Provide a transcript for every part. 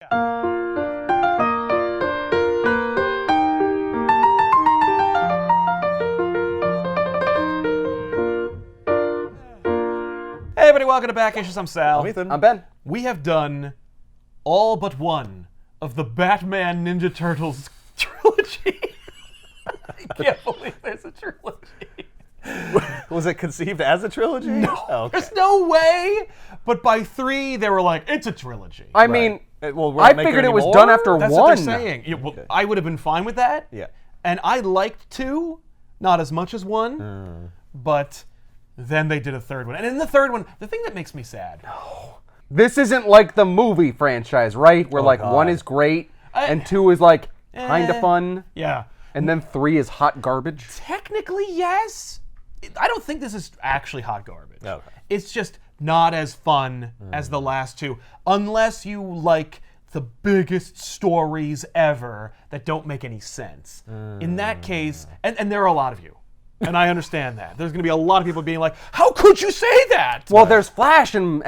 Hey everybody, welcome to Back Issues. I'm Sal. I'm Ethan. I'm Ben. We have done all but one of the Batman Ninja Turtles trilogy. I can't believe there's a trilogy. Was it conceived as a trilogy? No, Oh, okay. there's no way. But by 3, they were like, it's a trilogy. I mean, Well, we're I not making figured it any was more? done after That's one. what they're saying. Yeah, well, I would have been fine with that. Yeah. And I liked 2, not as much as 1, but then they did a third one. And in the third one, the thing that makes me sad. This isn't like the movie franchise, right? Where like God. 1 is great and 2 is like kind of fun, Yeah. and then 3 is hot garbage. Technically, yes. I don't think this is actually hot garbage. Okay. It's just not as fun as the last 2, unless you like the biggest stories ever that don't make any sense. In that case, and there are a lot of you, and I understand that. There's going to be a lot of people being like, how could you say that? Well, there's flash and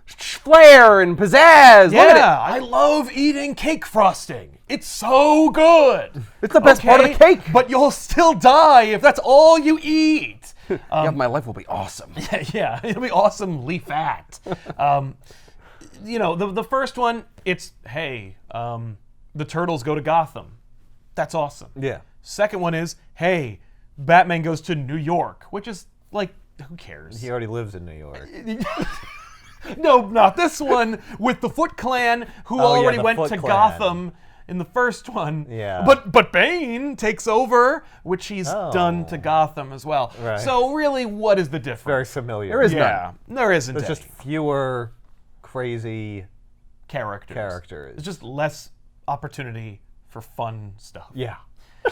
flair and pizzazz. Look at it. Yeah, I love eating cake frosting. It's so good. It's the best part of the cake. But you'll still die if that's all you eat. Yeah, my life will be awesome. Yeah, it'll be awesomely fat. You know, the first one, it's, hey, the Turtles go to Gotham. That's awesome. Yeah. Second one is, hey, Batman goes to New York, which is, like, who cares? He already lives in New York. No, not this one, with the Foot Clan, who Oh, yeah, already the went Foot to Clan. Gotham in the first one. Yeah. But Bane takes over, which he's done to Oh. Gotham as well. Right. So really, what is the difference? Very familiar. There is Yeah, there isn't There's any just fewer crazy characters. characters. There's just less opportunity for fun stuff. Yeah.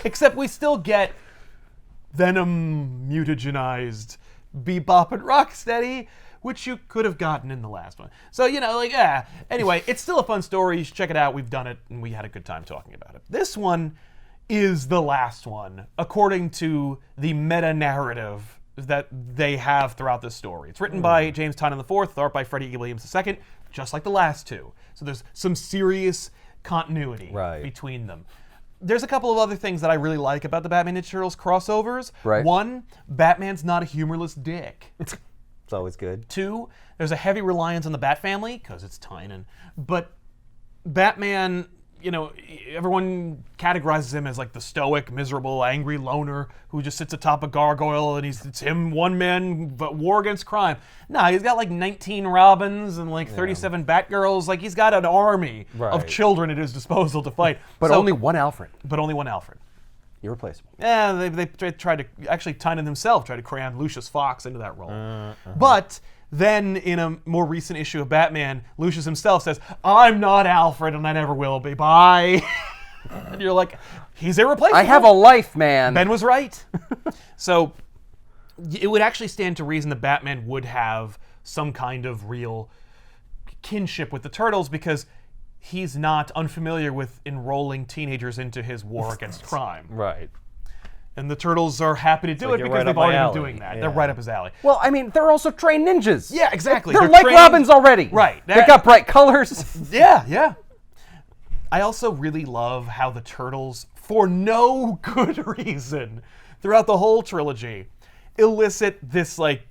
Except we still get Venom mutagenized Bebop and Rocksteady, which you could have gotten in the last one. So, you know, like, yeah. Anyway, it's still a fun story. You should check it out. We've done it, and we had a good time talking about it. This one is the last one, according to the meta-narrative that they have throughout this story. It's written by James Tynion IV, with art by Freddie E. Williams II, just like the last 2. So there's some serious continuity between them. There's a couple of other things that I really like about the Batman Ninja Turtles crossovers. Right. 1, Batman's not a humorless dick. It's always good. 2, there's a heavy reliance on the Bat family, because it's Tynion. But Batman, you know, everyone categorizes him as like the stoic, miserable, angry loner who just sits atop a gargoyle and it's him, one man, but war against crime. No, he's got like 19 Robins and like 37 Batgirls. Like, he's got an army of Right. children at his disposal to fight. But So- only one Alfred. But only one Alfred. Irreplaceable. Yeah, they tried to, actually Tynion himself tried to cram Lucius Fox into that role. But then in a more recent issue of Batman, Lucius himself says, I'm not Alfred and I never will be, bye. And you're like, he's irreplaceable. I have a life, man. Ben was right. So it would actually stand to reason that Batman would have some kind of real kinship with the Turtles, because he's not unfamiliar with enrolling teenagers into his war against crime. Right. And the Turtles are happy to do like it you're because right they've up my already been alley. doing that. Yeah. They're right up his alley. Well, I mean, they're also trained ninjas. Yeah, exactly. They're like trained- Robins already. Right. They got bright colors. Yeah, yeah. I also really love how the Turtles, for no good reason, throughout the whole trilogy, elicit this, like,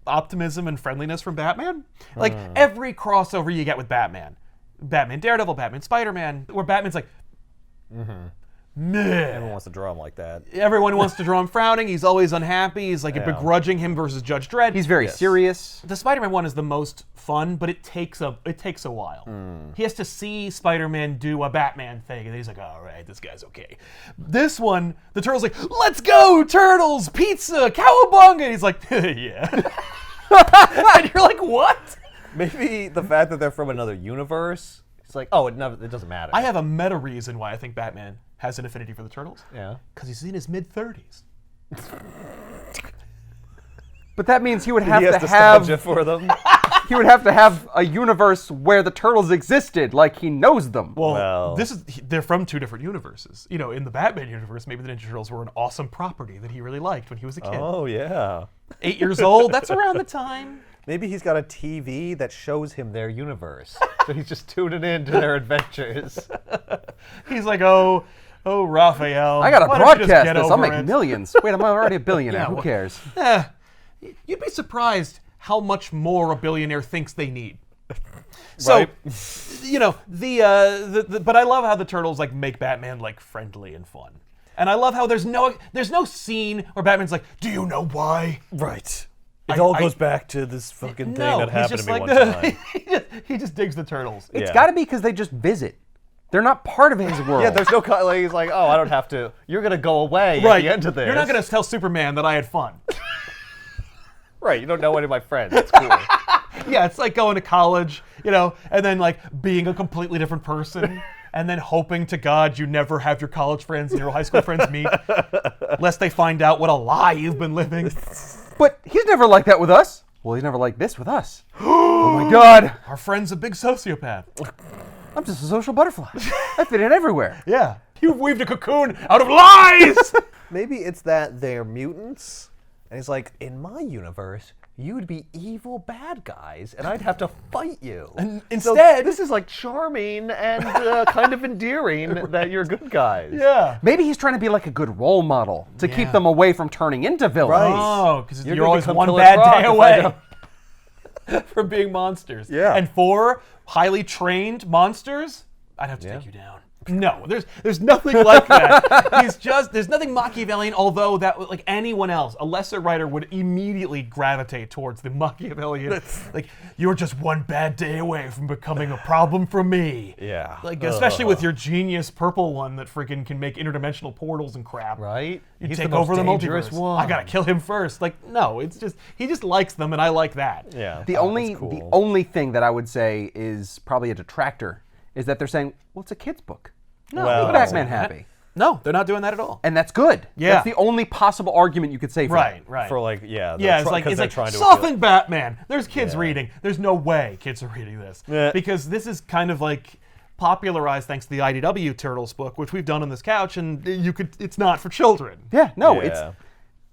optimism and friendliness from Batman. Like, every crossover you get with Batman, Batman Daredevil, Batman Spider-Man, where Batman's like, meh. Everyone wants to draw him like that. Everyone wants to draw him frowning. He's always unhappy. He's like begrudging him versus Judge Dredd. He's very serious. The Spider-Man one is the most fun, but it takes a while. He has to see Spider-Man do a Batman thing, and he's like, all right, this guy's okay. This one, the Turtle's like, let's go, Turtles, pizza, cowabunga. And he's like, yeah. And you're like, what? Maybe the fact that they're from another universe, it's like, oh, it doesn't matter. I have a meta reason why I think Batman has an affinity for the Turtles. Yeah. Because he's in his mid-30s. But that means he would have He has to nostalgia have for them. he would have to have a universe where the Turtles existed, like he knows them. Well, they're from 2 different universes. You know, in the Batman universe, maybe the Ninja Turtles were an awesome property that he really liked when he was a kid. Oh, yeah. 8 years old, that's around the time. Maybe he's got a TV that shows him their universe. So he's just tuning in to their adventures. He's like, oh, Raphael. I gotta why don't you just broadcast get this. I'll over make it?" millions. Wait, I'm already a billionaire. Yeah, Who well- cares? You'd be surprised how much more a billionaire thinks they need. So, Right. you know, but I love how the Turtles like make Batman like friendly and fun. And I love how there's no scene where Batman's like, "Do you know why?" Right. It all goes back to this fucking thing that he's happened just to me like one time. he just digs the Turtles. It's Yeah. got to be because they just visit. They're not part of his world. Yeah, there's no like he's like, oh, I don't have to. You're gonna go away Right. at the end of this. You're not gonna tell Superman that I had fun. Right. You don't know any of my friends. It's cool. Yeah, it's like going to college, you know, and then like being a completely different person, and then hoping to God you never have your college friends and your high school friends meet, lest they find out what a lie you've been living. But he's never like that with us. Well, he's never like this with us. Oh my God. Our friend's a big sociopath. I'm just a social butterfly. I fit in everywhere. Yeah. You've weaved a cocoon out of lies! Maybe it's that they're mutants, and he's like, in my universe, you would be evil bad guys, and I'd have to fight you. And So instead- this is like charming and kind of endearing that you're good guys. Yeah. Maybe he's trying to be like a good role model to Yeah. keep them away from turning into villains. Right. Oh, because You're you're gonna always become one Killer bad Croc day if I away don't- from being monsters. Yeah. And 4 highly trained monsters, I'd have to take you down. No, there's nothing like that. There's nothing Machiavellian, although that like anyone else, a lesser writer would immediately gravitate towards the Machiavellian. Like, you're just one bad day away from becoming a problem for me. Yeah. Like, especially with your genius purple one that freaking can make interdimensional portals and crap. Right? You He's take the most over the dangerous multiverse. one. I gotta kill him first. Like, no, it's just he just likes them, and I like that. Yeah. The that's cool. the only thing that I would say is probably a detractor is that they're saying, well, it's a kid's book. No, Well- Make Batman happy. no, they're not doing that at all. And that's good. Yeah. That's the only possible argument you could say for Right, it. right. For like, yeah. Yeah, it's like trying to soften Batman. There's kids Yeah. reading. There's no way kids are reading this Yeah. because this is kind of like popularized thanks to the IDW Turtles book, which we've done on this couch, and it's not for children. Yeah, no, Yeah.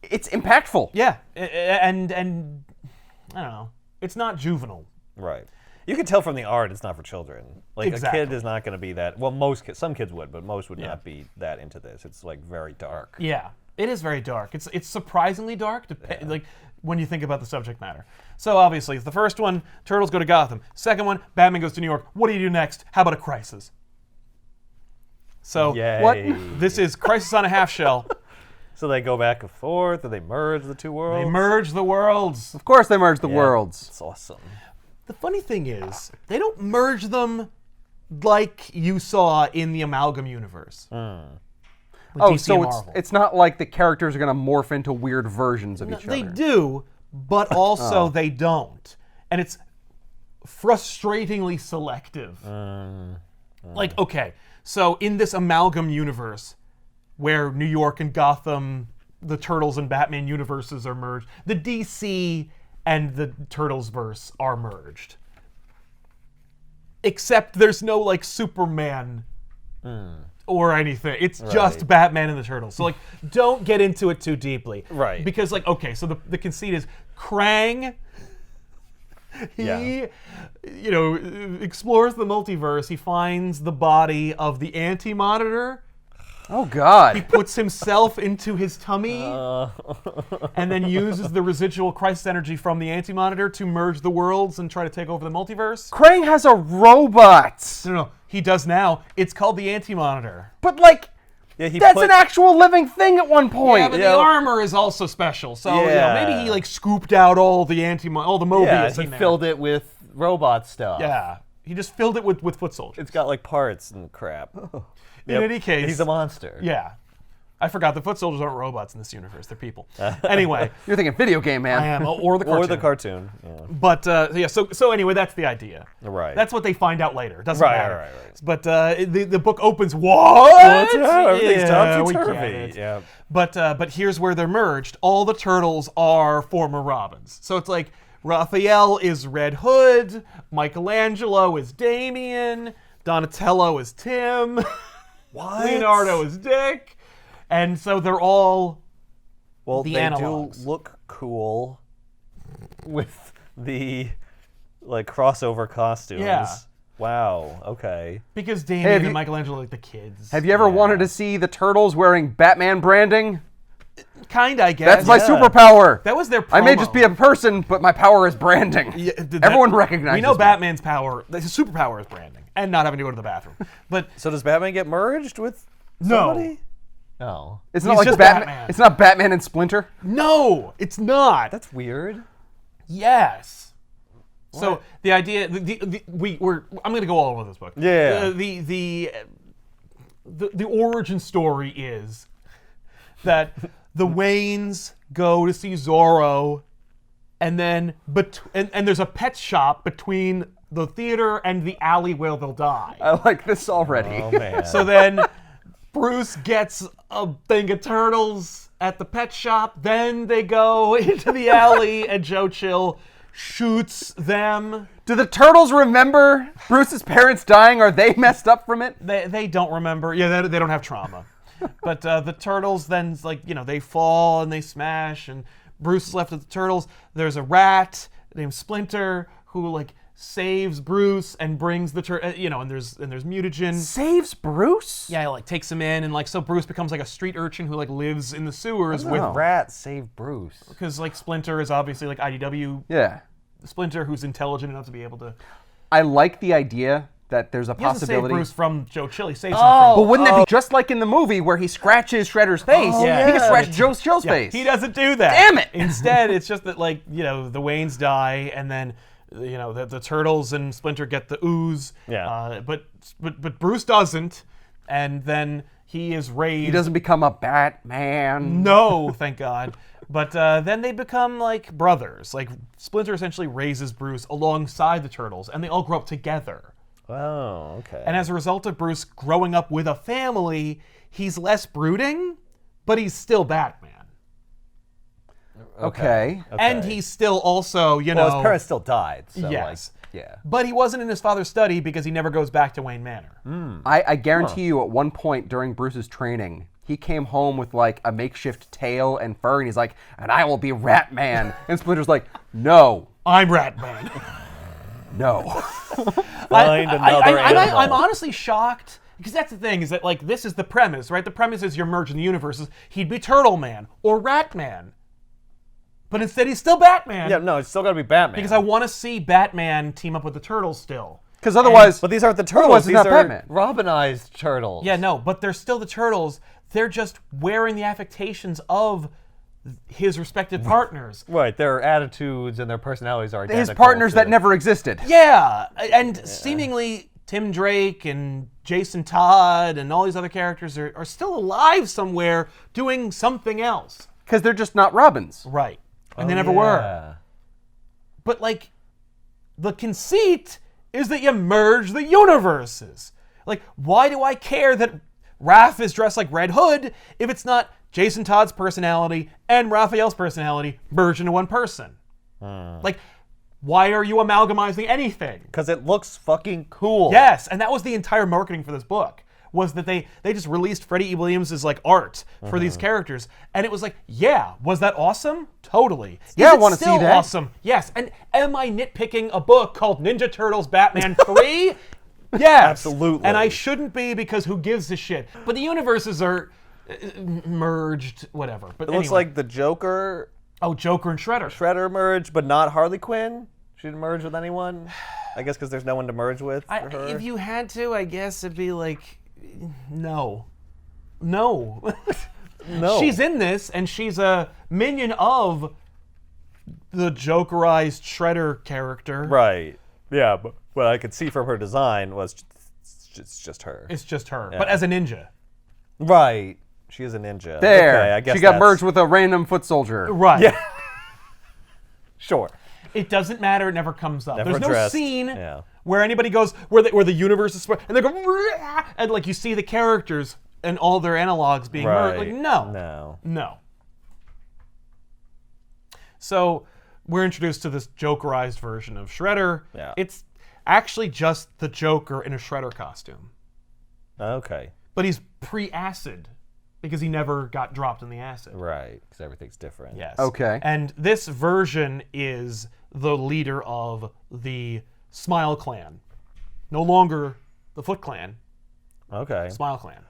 it's impactful. Yeah, and I don't know, it's not juvenile. Right. You can tell from the art it's not for children. Like Exactly. a kid is not going to be that. Well, some kids would, but most would not be that into this. It's like very dark. Yeah, it is very dark. It's surprisingly dark, like when you think about the subject matter. So obviously, the first one, Turtles go to Gotham. Second one, Batman goes to New York. What do you do next? How about a crisis? So Yay. What? this is Crisis on a Half Shell. So they go back and forth, and they merge the two worlds. They merge the worlds. Of course they merge the Yeah. worlds. It's awesome. The funny thing is, they don't merge them like you saw in the Amalgam universe. With Oh, DC so and Marvel. it's not like the characters are going to morph into weird versions of each They other. do, but also they don't. And it's frustratingly selective. Like, okay, so in this Amalgam universe, where New York and Gotham, the Turtles and Batman universes are merged, the DC and the Turtles verse are merged. Except there's no like Superman or anything. It's just Right. Batman and the Turtles. So like, don't get into it too deeply. Right. Because like, okay, so the conceit is Krang. He, you know, explores the multiverse. He finds the body of the Anti-Monitor. Oh, God. He puts himself into his tummy and then uses the residual crisis energy from the Anti-Monitor to merge the worlds and try to take over the multiverse. Krang has a robot. No, he does now. It's called the Anti-Monitor. But, like, Yeah, he that's put, an actual living thing at one point. Yeah, but Yeah. the armor is also special. So you know, Yeah. maybe he like scooped out all the all the Mobius Yeah, in he there. filled it with robot stuff. Yeah, he just filled it with foot soldiers. It's got like parts and crap. In any case, He's a monster. Yeah. I forgot the foot soldiers aren't robots in this universe. They're people. Anyway, You're thinking video game, man. I am. Or the cartoon. Or the cartoon. Yeah. But, yeah, so anyway, that's the idea. Right. That's what they find out later. It doesn't Right, matter. right. But the book opens, what? Everything's Yeah, we topsy-turvy. get it. Yeah. But here's where they're merged. All the Turtles are former Robins. So it's like Raphael is Red Hood, Michelangelo is Damien, Donatello is Tim, What? Leonardo is Dick. And so they're all Well, the they analogs. do look cool with the like crossover costumes. Yeah. Wow. Okay. Because have Damien you- and Michelangelo are like the kids. Have you ever wanted to see the turtles wearing Batman branding? Kinda, I guess. That's my Yeah. superpower. That was their promo. I may just be a person, but my power is branding. Everyone recognizes We know me. Batman's power. His superpower is branding and not having to go to the bathroom. But So does Batman get merged with No. somebody? No. It's He's not like just Batman. Batman. It's not Batman and Splinter. no, it's not. That's weird. Yes. So the idea, I'm going to go all over this book. Yeah. The origin story is that the Waynes go to see Zorro, and then and there's a pet shop between the theater and the alley where they'll die. I like this already. Oh man. So then Bruce gets a thing of turtles at the pet shop. Then they go into the alley and Joe Chill shoots them. Do the turtles remember Bruce's parents dying? Are they messed up from it? They don't remember. Yeah, they don't have trauma. But the turtles then, they fall and they smash, and Bruce is left with the turtles. There's a rat named Splinter who saves Bruce and brings the and there's mutagen. Saves Bruce? Yeah, takes him in, and so Bruce becomes a street urchin who lives in the sewers with, Rat save Bruce. because Splinter is obviously IDW Yeah. Splinter who's intelligent enough to be able to. I like the idea that there's a He doesn't save possibility. Bruce from Joe Chill. He saves him But from. wouldn't it be just like in the movie where he scratches Shredder's face? yeah. He can scratch Yeah. Joe Chill's face. He doesn't do that. Damn it! Instead, it's just that the Waynes die, and then the turtles and Splinter get the ooze. Yeah. But Bruce doesn't, and then he is raised. He doesn't become a Batman. No, thank God. But then they become brothers. Splinter essentially raises Bruce alongside the turtles, and they all grow up together. Oh, okay. And as a result of Bruce growing up with a family, he's less brooding, but he's still Batman. Okay. And he's still also, well, his parents still died. So Yes. yeah. But he wasn't in his father's study because he never goes back to Wayne Manor. I guarantee you at one point during Bruce's training, he came home with a makeshift tail and fur, and he's like, and I will be Ratman. And Splinter's like, no, I'm Ratman. no. Find another animal. I'm honestly shocked, because that's the thing, is that this is the premise, right? The premise is you're merging the universes. He'd be Turtle Man or Rat Man. But instead he's still Batman. Yeah, no, it's still gotta be Batman. Because I want to see Batman team up with the Turtles still. Because otherwise, But these aren't the turtles. Otherwise, it's These not are Batman. Robinized turtles. Yeah, no, but they're still the Turtles. They're just wearing the affectations of his respective partners. Right, their attitudes and their personalities are identical. his partners to- that never existed. Yeah, and seemingly Tim Drake and Jason Todd and all these other characters are still alive somewhere doing something else. Because they're just not Robins. Right. And they Oh, never were. yeah. But the conceit is that you merge the universes. Why do I care that Raph is dressed like Red Hood if it's not Jason Todd's personality and Raphael's personality merged into one person? Why are you amalgamizing anything? Because it looks fucking cool. Yes, and that was the entire marketing for this book, was that they just released Freddie E. Williams' art for these characters, and it was yeah, was that awesome? Totally. Yeah, Is I it wanna see still that. awesome? Yes, and am I nitpicking a book called Ninja Turtles Batman 3? Yes. Absolutely. And I shouldn't be, because who gives a shit? But the universes are merged, whatever. But It looks like the Joker, oh, Joker and Shredder. Shredder merged, but not Harley Quinn. She didn't merge with anyone. I guess because there's no one to merge with for her. If you had to, I guess it'd be no. No. No. She's in this, and she's a minion of the Jokerized Shredder character. Right. Yeah, but what I could see from her design was it's just her. It's just her, but as a ninja. Right. She is a ninja. There. Okay, I guess she got that's- merged with a random foot soldier. Right. Yeah. Sure. It doesn't matter. It never comes up. Never There's no addressed. scene Yeah. where anybody goes where the universe is split, and they go "Rah!" and you see the characters and all their analogs being merged. Right. No. No. So we're introduced to this Jokerized version of Shredder. Yeah. It's actually just the Joker in a Shredder costume, Okay. but he's pre-acid. because he never got dropped in the acid. Right, because everything's different. Yes. Okay. And this version is the leader of the Smile Clan. No longer the Foot Clan, Okay. Smile Clan.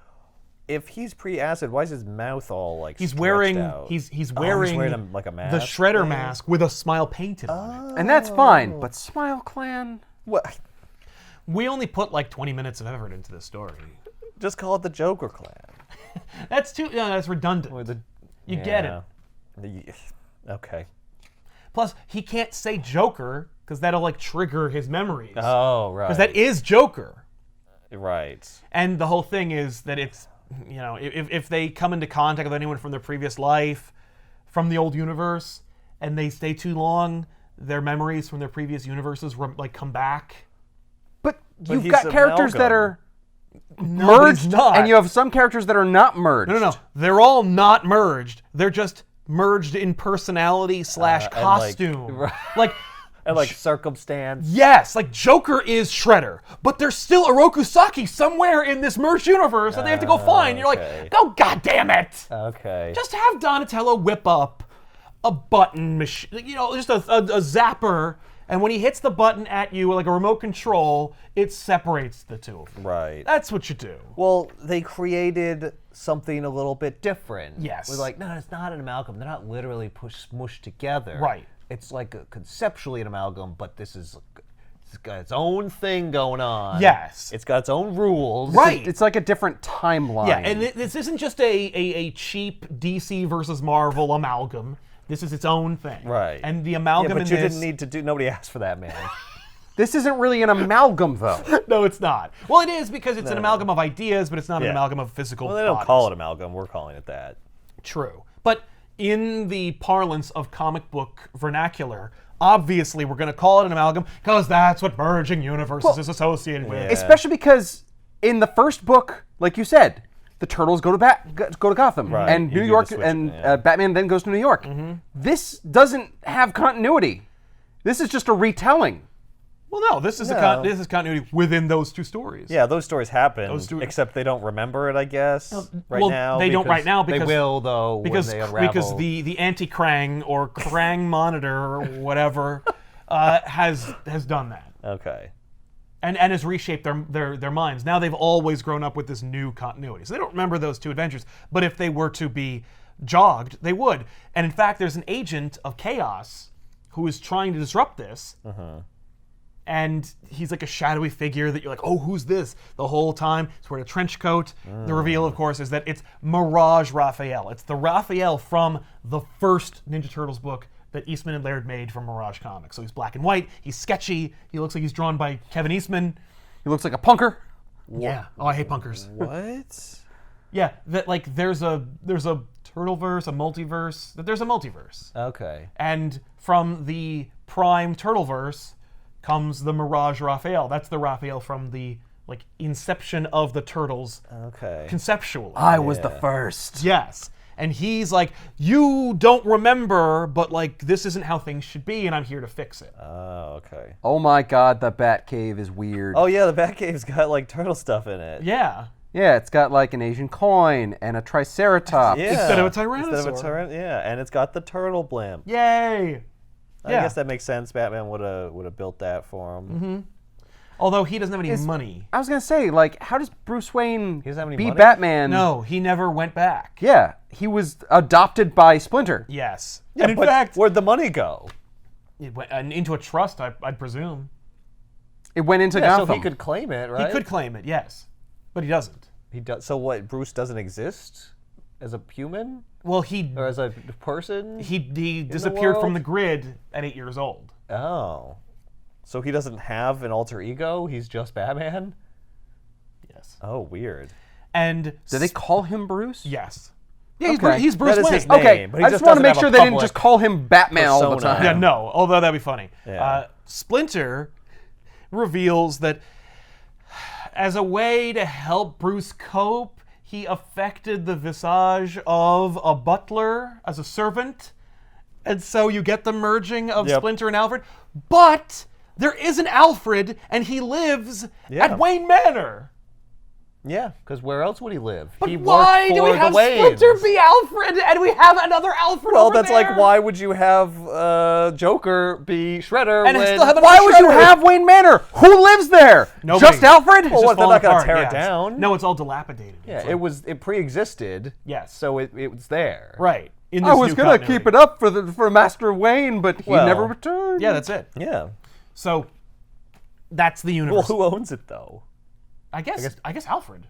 If he's pre-acid, why is his mouth all like He's stretched wearing out? he's wearing like a mask. the Shredder mask with a smile painted on it. And that's fine, but Smile Clan. What? We only put like 20 minutes of effort into this story. Just call it the Joker Clan. That's redundant. Or the, You get it. Okay. Plus, he can't say Joker because that'll like trigger his memories. Oh, right. Because that is Joker. Right. And the whole thing is that it's, you know, if they come into contact with anyone from their previous life, from the old universe, and they stay too long, their memories from their previous universes like come back. But you've he's got characters that amalgam. are No, but merged, he's not. and you have some characters that are not merged. No. They're all not merged. They're just merged in personality / and, like, costume. right. Like, And like circumstance. yes, like Joker is Shredder, but there's still a Rokusaki somewhere in this merged universe that they have to go find. You're okay. like, oh, God damn it. Okay. Just have Donatello whip up a button machine, you know, just a zapper, and when he hits the button at you like a remote control, it separates the two of them. Right. That's what you do. Well, they created something a little bit different. Yes. We're like, no, it's not an amalgam. They're not literally smushed together. Right. It's like conceptually an amalgam, but it's got its own thing going on. Yes. It's got its own rules. Right. It's like a different timeline. Yeah, and this isn't just a cheap DC versus Marvel amalgam. This is its own thing. Right. And the Yeah, amalgam but in you this... didn't need to do. Nobody asked for that, man. This isn't really an amalgam, though. No, it's not. Well, it is because it's an amalgam of ideas, but it's not an Yeah. amalgam of physical Well, they don't bodies. call it amalgam. We're calling it that. True. But in the parlance of comic book vernacular, obviously we're going to call it an amalgam because that's what merging universes is associated with. Especially because in the first book, like you said, the Turtles go to Gotham, Right. and You New do York, the switch, and yeah. Batman then goes to New York. This doesn't have continuity. This is just a retelling. Well, no, this is No. this is continuity within those two stories. Yeah, those stories happen, Those two- except they don't remember it, I guess, right well, now. they don't right now they because- will, though, because when they unravel. because the anti-Krang or Krang monitor or whatever has done that. Okay. And has reshaped their minds. Now they've always grown up with this new continuity. So they don't remember those two adventures. But if they were to be jogged, they would. And in fact, there's an agent of chaos who is trying to disrupt this. And he's like a shadowy figure that you're like, oh, who's this? The whole time he's wearing a trench coat. The reveal, of course, is that it's Mirage Raphael. It's the Raphael from the first Ninja Turtles book that Eastman and Laird made from Mirage Comics. So he's black and white. He's sketchy. He looks like he's drawn by Kevin Eastman. He looks like a punker. Yeah. Oh, I hate punkers. What? Yeah. That like there's a Turtleverse, a multiverse. That there's a multiverse. Okay. And from the Prime Turtleverse comes the Mirage Raphael. That's the Raphael from the like inception of the Turtles Okay. conceptually. I was the first. Yes. And he's like, you don't remember, but like this isn't how things should be, and I'm here to fix it. Oh, okay. Oh my God, the Batcave is weird. Oh, yeah, the Batcave's got, like, turtle stuff in it. Yeah. Yeah, it's got like an Asian coin and a Triceratops. Yeah. Instead of a Instead of a Tyrannosaur. yeah, and it's got the turtle blimp. Yay. I Yeah. guess that makes sense. Batman would have built that for him. Although he doesn't have any money. I was gonna say, like, how does Bruce Wayne doesn't have any be money? Batman? No, he never went back. Yeah, he was adopted by Splinter. Yes. Yeah, and in but fact, where'd the money go? it went into a trust, I'd presume. It went into Yeah, Gotham. so he could claim it, right? He could claim it, yes. But he doesn't. He does. So what? Bruce doesn't exist as a human Well, he or as a person? he disappeared from world? the grid at 8 years old. Oh, so he doesn't have an alter ego. He's just Batman. Yes. Oh, weird. And Did they call him Bruce? yes. Yeah, Okay. he's Bruce That is Wayne. his name. Okay, but he I just just want to doesn't make have sure a they didn't public just call him Batman all the persona. time. Yeah, no, although that'd be funny. Yeah. Splinter reveals that as a way to help Bruce cope, he affected the visage of a butler as a servant. And so you get the merging of Yep. Splinter and Alfred. But there is an Alfred, and he lives Yeah. at Wayne Manor. Yeah, because where else would he live? But he worked why do for we the have Waynes. Splinter be Alfred and we have another Alfred Well, over that's there? like, why would you have Joker be Shredder And when... still have Why would you Shredder. have Wayne Manor? Who lives there? Nobody. Just Alfred? It's Well, just what, they're falling not gonna apart, tear it yes. down? No, it's all dilapidated. Yeah, It's like- it pre-existed. Yes. So it was there. right. In I this was new gonna continuity. keep it up for Master Wayne, but he Well, never returned. Yeah, that's it. Yeah. So that's the Well, universe. who owns it though? I guess Alfred.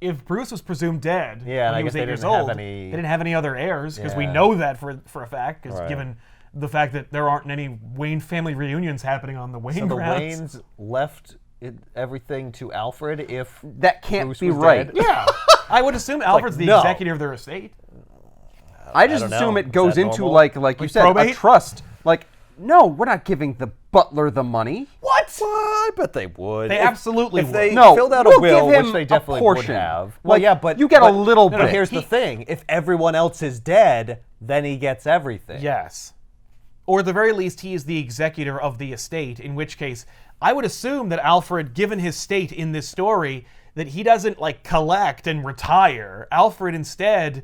If Bruce was presumed dead Yeah, and when I he was guess 8 they years didn't have old, any- they didn't have any other heirs because we Yeah. know that for a fact. Because Right. given the fact that there aren't any Wayne family reunions happening on the Wayne So the grounds. Waynes left everything to Alfred if That can't Bruce be was right. dead? Yeah, I would assume Alfred's the no. executor of their estate. I just don't know. assume it Is goes that into normal? like you said, probate? a trust. Like, no, we're not giving the butler the money. What? Well, I bet they would. They If- absolutely if would. they No, filled out we'll a will, give him which they a definitely portion. would have. Well, Like, yeah, but you get a but- little no, bit. Here's the thing: if everyone else is dead, then he gets everything. Yes. Or at the very least, he is the executor of the estate, in which case, I would assume that Alfred, given his state in this story, that he doesn't, like, collect and retire. Alfred instead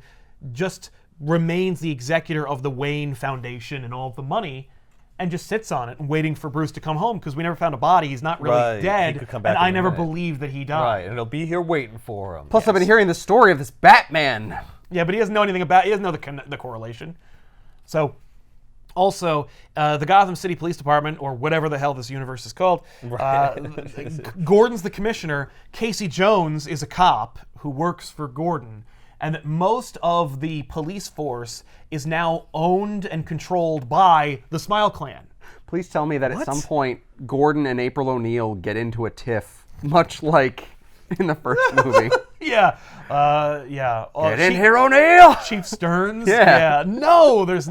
just remains the executor of the Wayne Foundation and all of the money, and just sits on it and waiting for Bruce to come home, because we never found a body. He's not really Right. He dead, could come back and in I a never minute. believed that he died. Right, and he'll be here waiting for him. Plus, I've been hearing the story of this Batman. Yeah, but he doesn't know anything about. He doesn't know the correlation. So, also, the Gotham City Police Department, or whatever the hell this universe is called, Gordon's the commissioner. Casey Jones is a cop who works for Gordon, and that most of the police force is now owned and controlled by the Smile Clan. Please tell me that at some point Gordon and April O'Neil get into a tiff, much like in the first movie. Yeah, yeah. Get in here, O'Neil! Chief Stearns. Yeah. No, there's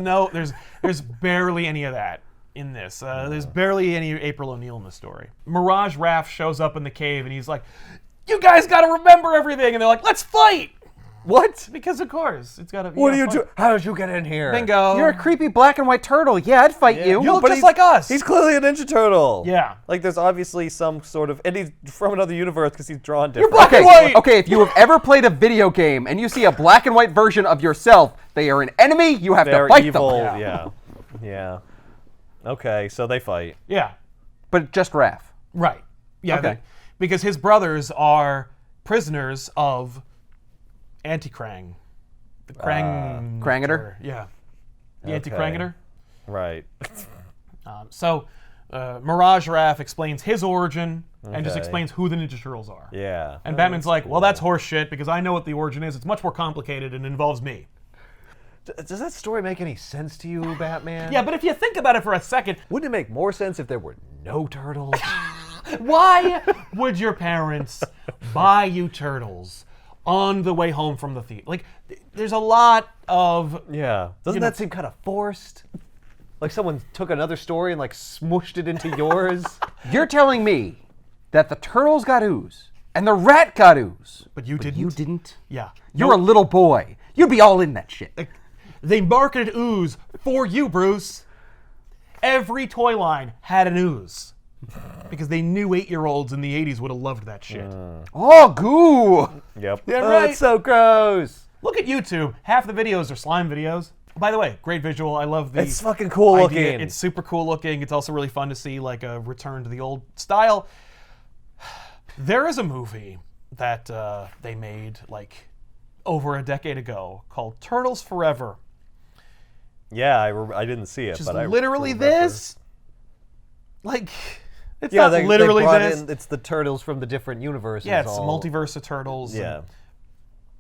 barely any of that in this. There's barely any April O'Neil in the story. Mirage Raph shows up in the cave and he's like, "You guys got to remember everything," and they're like, "Let's fight!" What? Because of course it's got to. What do you do? How did you get in here? Bingo. You're a creepy black and white turtle. Yeah, I'd fight you. You look but just he's- like us. He's clearly a Ninja Turtle. Yeah. Like there's obviously some sort of, and he's from another universe because he's drawn different. black and white. Okay, if you have ever played a video game and you see a black and white version of yourself, they are an enemy. You have They're to fight evil. them. Yeah. Okay, so they fight. Yeah. But just Raph. Right. Yeah. Okay. Because his brothers are prisoners of Anti-Krang. The Krang. Krangiter? Yeah. The Okay. Anti-Krangiter. Right. So, Mirage Raph explains his origin and just Okay. explains who the Ninja Turtles are. Yeah. And Batman's like, well, that's horse shit because I know what the origin is. It's much more complicated and involves me. Does that story make any sense to you, Batman? Yeah, but if you think about it for a second, Wouldn't it make more sense if there were no turtles? why would your parents buy you turtles on the way home from the theater? Like, there's a lot of... Yeah. Doesn't that seem kind of forced? Like someone took another story and like smooshed it into yours? You're telling me that the turtles got ooze and the rat got ooze. But you didn't? You didn't? Yeah. You're a little boy. You'd be all in that shit. They marketed ooze for you, Bruce. Every toy line had an ooze. Because they knew 8-year-olds in the 80s would have loved that shit. Oh, goo! Yep. Yeah, Oh, right. it's so gross. Look at YouTube. Half the videos are slime videos. By the way, great visual. I love the It's fucking cool idea. looking. It's super cool looking. It's also really fun to see like a return to the old style. There is a movie that they made like over a decade ago called Turtles Forever. Yeah, I didn't see it, Which is but I literally remember. this. Like, it's Yeah, not they literally brought this. in, it's the turtles from the different universes. Yeah, it's all. multiverse of turtles. and Yeah.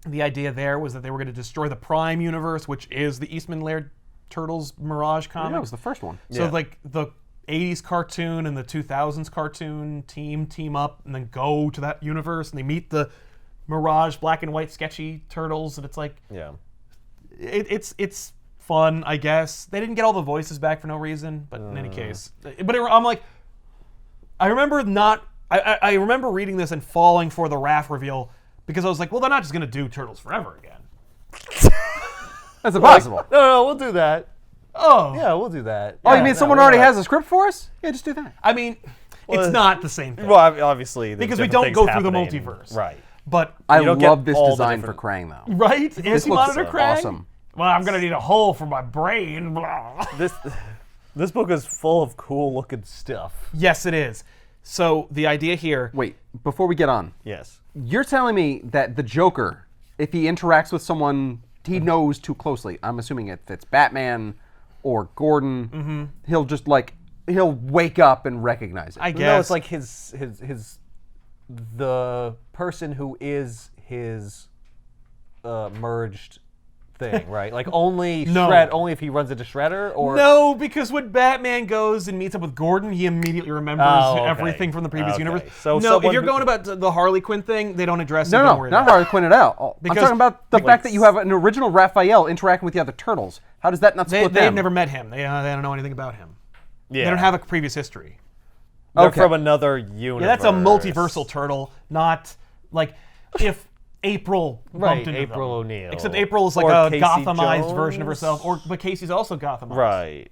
the idea there was that they were going to destroy the Prime universe, which is the Eastman Laird Turtles Mirage comic. That was the first one. So Yeah. like the 80s cartoon and the 2000s cartoon team up and then go to that universe and they meet the Mirage black and white sketchy turtles and it's like Yeah. it's fun, I guess. They didn't get all the voices back for no reason, but in any case, I'm like, I remember reading this and falling for the Raph reveal because I was like, well, they're not just gonna do Turtles Forever again. That's impossible. No, we'll do that. Oh, Yeah, we'll do that. Oh, Yeah, you mean no, someone we're already not- has a script for us? Yeah, just do that. I mean, it's not the same thing. Well, obviously, there's Because we different don't things go through the happening. multiverse. Right. But I You don't get love this all the design for different- Krang, though. right, This anti-monitor looks Krang. awesome. Well, I'm gonna need a hole for my brain. Blah. This book is full of cool looking stuff. Yes, it is. So the idea here. Wait, before we get on, Yes. you're telling me that the Joker, if he interacts with someone he knows too closely, I'm assuming if it's Batman or Gordon, he'll just he'll wake up and recognize it. I guess. No, it's like the person who is his merged thing, right? Like only No. only if he runs into Shredder, or No, because when Batman goes and meets up with Gordon, he immediately remembers Oh, okay. everything from the previous Okay. universe. So no, if someone you're who- going about the Harley Quinn thing, they don't address it. No, Don't no, worry not about Harley Quinn it out. I'm Because- talking about the fact that you have an original Raphael interacting with the other turtles. How does that not split They've them? never met him. They don't know anything about him. yeah. They don't have a previous history. They're Okay. from another universe. Yeah, that's a multiversal turtle, not like if April Right, bumped into April them. O'Neil. Except April is like Or a Casey Gothamized version of Jones. herself, but Casey's also Gothamized. Right.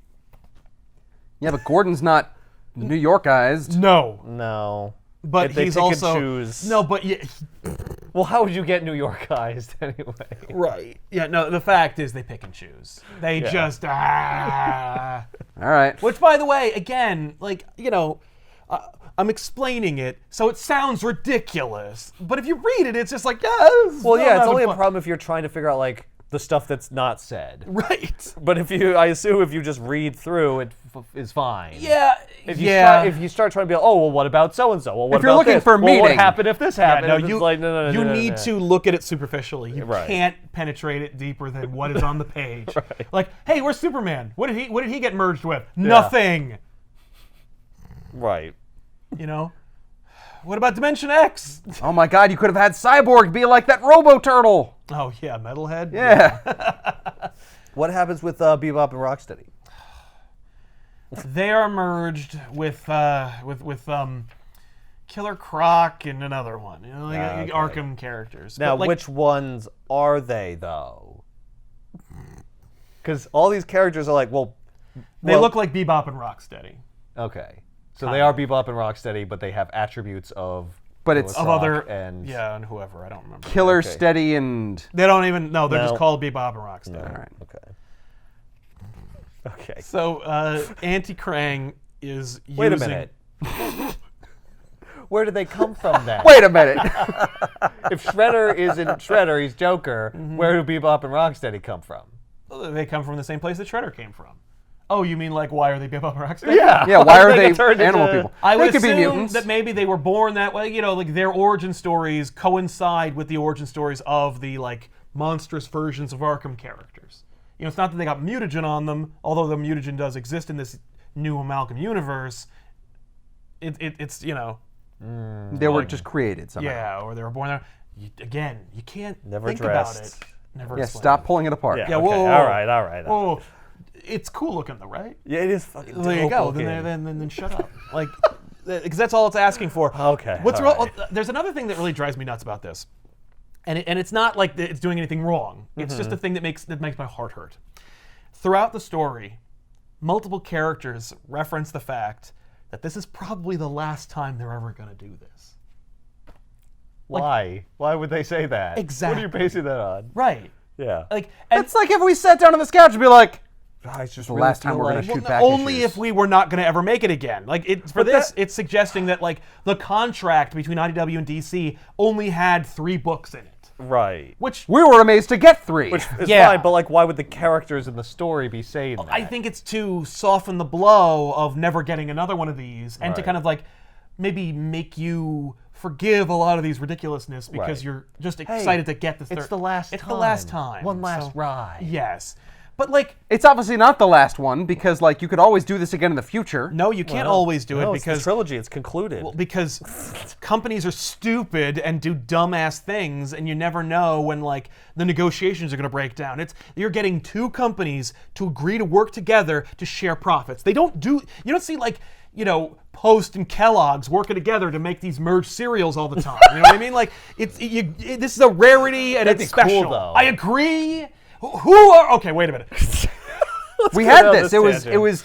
Yeah, but Gordon's not New Yorkized. No, No. but They he's pick and also choose. no, but yeah, Well, how would you get New Yorkized anyway? right. Yeah, no. The fact is, they pick and choose. They just All right. Which, by the way, again, I'm explaining it, so it sounds ridiculous. But if you read it, it's just like, Well, yeah, it's only a problem if you're trying to figure out like the stuff that's not said. Right. But I assume if you just read through, it is fine. Yeah. If you start trying to be like, oh, well, what about so and so? Well, what If you're about looking this? for a Well, what meaning. happened if this happened? No, And it's you, like, no, you no, need no. to look at it superficially. You Right. can't penetrate it deeper than what is on the page. Right. Like, hey, where's Superman? What did he get merged with? Nothing. Right. You know? What about Dimension X? Oh my God, you could have had Cyborg be like that Robo Turtle. Oh yeah, Metalhead. Yeah. What happens with Bebop and Rocksteady? They are merged with Killer Croc and another one. You know, like Okay. Arkham characters. Now, But, like, which ones are they though? Because all these characters are like, they look like Bebop and Rocksteady. okay. So they are Bebop and Rocksteady, but they have attributes of. But it's- Killer Of Croc other and and whoever, I don't remember. Killer, Okay. Steady, and... They don't even no, they're No. just called Bebop and Rocksteady. All right. Okay. So Anti-Krang is using Wait a minute. Where did they come from then? Wait a minute. If Shredder isn't Shredder, he's Joker. Where do Bebop and Rocksteady come from? They come from the same place that Shredder came from. Oh, you mean like why are they Bebop and Rocksteady? Yeah, why are They they get turned animal into- people? I They would could be assume mutants. that maybe they were born that way. You know, like their origin stories coincide with the origin stories of the like monstrous versions of Arkham characters. You know, it's not that they got mutagen on them, although the mutagen does exist in this new amalgam universe. It's you know, They were just created somehow. yeah, or they were born there. Again, you can't Never think about addressed. it. Never Yeah, explain stop it. pulling it apart. Yeah, okay. whoa, whoa, All whoa. right. All right. Oh, it's cool looking though, right? Yeah, it is fucking. There you dope go. looking. Then shut up. Like, because that's all it's asking for. Okay, What's all right. There's another thing that really drives me nuts about this, and it's not like it's doing anything wrong. It's just a thing that makes my heart hurt. Throughout the story, multiple characters reference the fact that this is probably the last time they're ever going to do this. Why? Why would they say that? Exactly. What are you basing that on? Right. Yeah. Like, and It's like if we sat down on this couch and be like, it's just the last time we're going to shoot back only issues. if we were not going to ever make it again. Like for But this, that- it's suggesting that like the contract between IDW and DC only had 3 books in it, Right. which We were amazed to get 3. Which is Yeah. fine, but like, why would the characters in the story be saying that? I think it's to soften the blow of never getting another one of these, and to Right. kind of like maybe make you forgive a lot of these ridiculousness because Right. you're just excited to get this. It's the last It's time. the last time. One last So- ride. Yes, but like It's obviously not the last one because like you could always do this again in the future. no, you can't always do No, it it's the because trilogy. It's concluded. because companies are stupid and do dumbass things, and you never know when like the negotiations are going to break down. You're getting 2 companies to agree to work together to share profits. You don't see like, you know, Post and Kellogg's working together to make these merged cereals all the time. You know what I mean? Like this is a rarity and That'd it's be cool, special. though. I agree. Who are okay? Wait a minute. We go had down this. this It was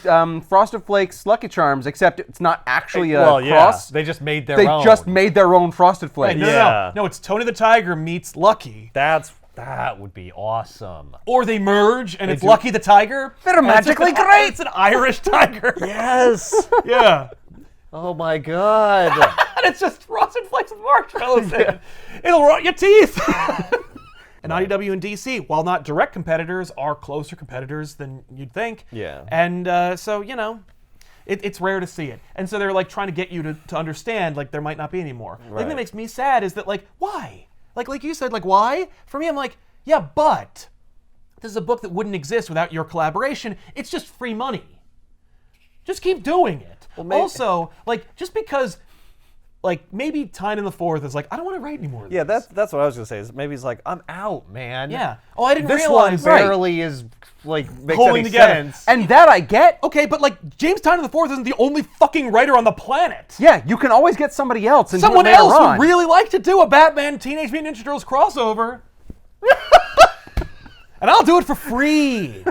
Frosted Flakes Lucky Charms, except it's not actually a Well, yeah. cross. They just made their They own. just made their own Frosted Flakes. No, Yeah. no, it's Tony the Tiger meets Lucky. That would be awesome. Or they merge and it's do- Lucky the Tiger. They're and it's just magically an- great. It's an Irish tiger. Yes. Yeah. Oh my god. And it's just Frosted Flakes with marshmallows in it. It'll rot your teeth. And IDW and DC, while not direct competitors, are closer competitors than you'd think. Yeah. And so, it's rare to see it. And so they're like trying to get you to understand like there might not be anymore. The thing that Right. makes me sad is that like, why? Like you said, like why? For me, I'm like, yeah, but this is a book that wouldn't exist without your collaboration. It's just free money. Just keep doing it. Also, like, just because, like, maybe Tynan the Fourth is like, I don't want to write anymore. Yeah, that's what I was gonna say. Is maybe he's like, I'm out, man. Yeah. Oh, I didn't This realize. one barely is like makes Holding any together. sense. And that I get. Okay, but like, James Tynan the Fourth isn't the only fucking writer on the planet. Yeah, you can always get somebody else and Someone do it later else on. would really like to do a Batman Teenage Mutant Ninja Turtles crossover. And I'll do it for free.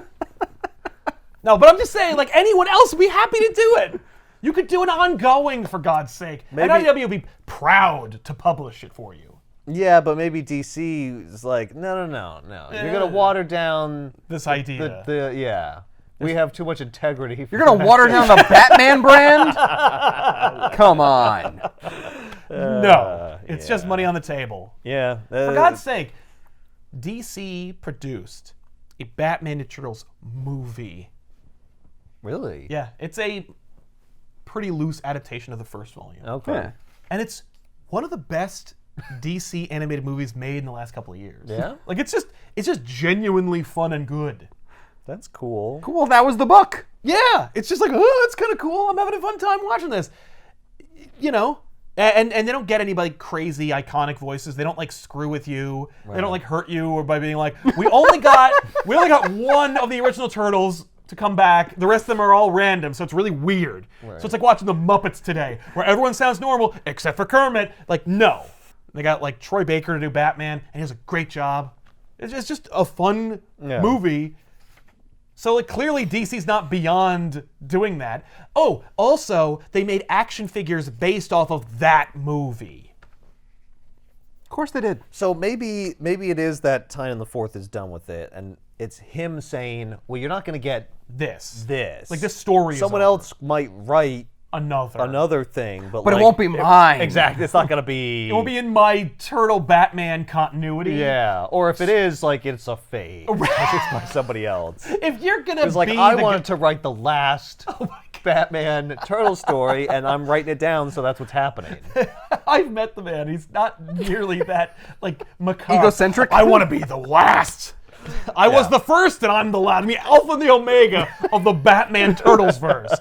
No, but I'm just saying, like, anyone else would be happy to do it. You could do an ongoing, for God's sake. Maybe- And IDW would be proud to publish it for you. Yeah, but maybe DC is like, no. You're gonna water down This idea. yeah. We have too much integrity. You're gonna water down the Batman brand? Come on. No, it's just money on the table. Yeah. For God's sake, DC produced a Batman Ninja Turtles movie. Really? Yeah, it's a pretty loose adaptation of the first volume. Okay. Yeah. And it's one of the best DC animated movies made in the last couple of years. Yeah? Like it's just genuinely fun and good. That's cool. Cool, that was the book. Yeah, it's just like, oh, it's kind of cool. I'm having a fun time watching this. And they don't get anybody crazy iconic voices. They don't like screw with you. Right. They don't like hurt you or by being like, we only got one of the original Turtles to come back. The rest of them are all random, so it's really weird. Right. So it's like watching the Muppets today, where everyone sounds normal except for Kermit. Like, no. They got like Troy Baker to do Batman, and he does a great job. It's just a fun movie. So like clearly DC's not beyond doing that. Oh, also they made action figures based off of that movie. Of course they did. So maybe it is that Tynan the Fourth is done with it, and it's him saying, well, you're not gonna get This. this. Like this story Someone is over. else might write Another thing, but But like, it won't be mine. Exactly. It's not gonna be. It will be in my Turtle Batman continuity. Yeah. Or if it is, like it's a fade. It's by somebody else. If you're gonna It's like be I the wanted to write the last Batman Turtle story, and I'm writing it down, so that's what's happening. I've met the man. He's not nearly that like macabre. Egocentric? I want to be the last. I was the first, and I'm the last. I mean, Alpha and the Omega of the Batman Turtles verse.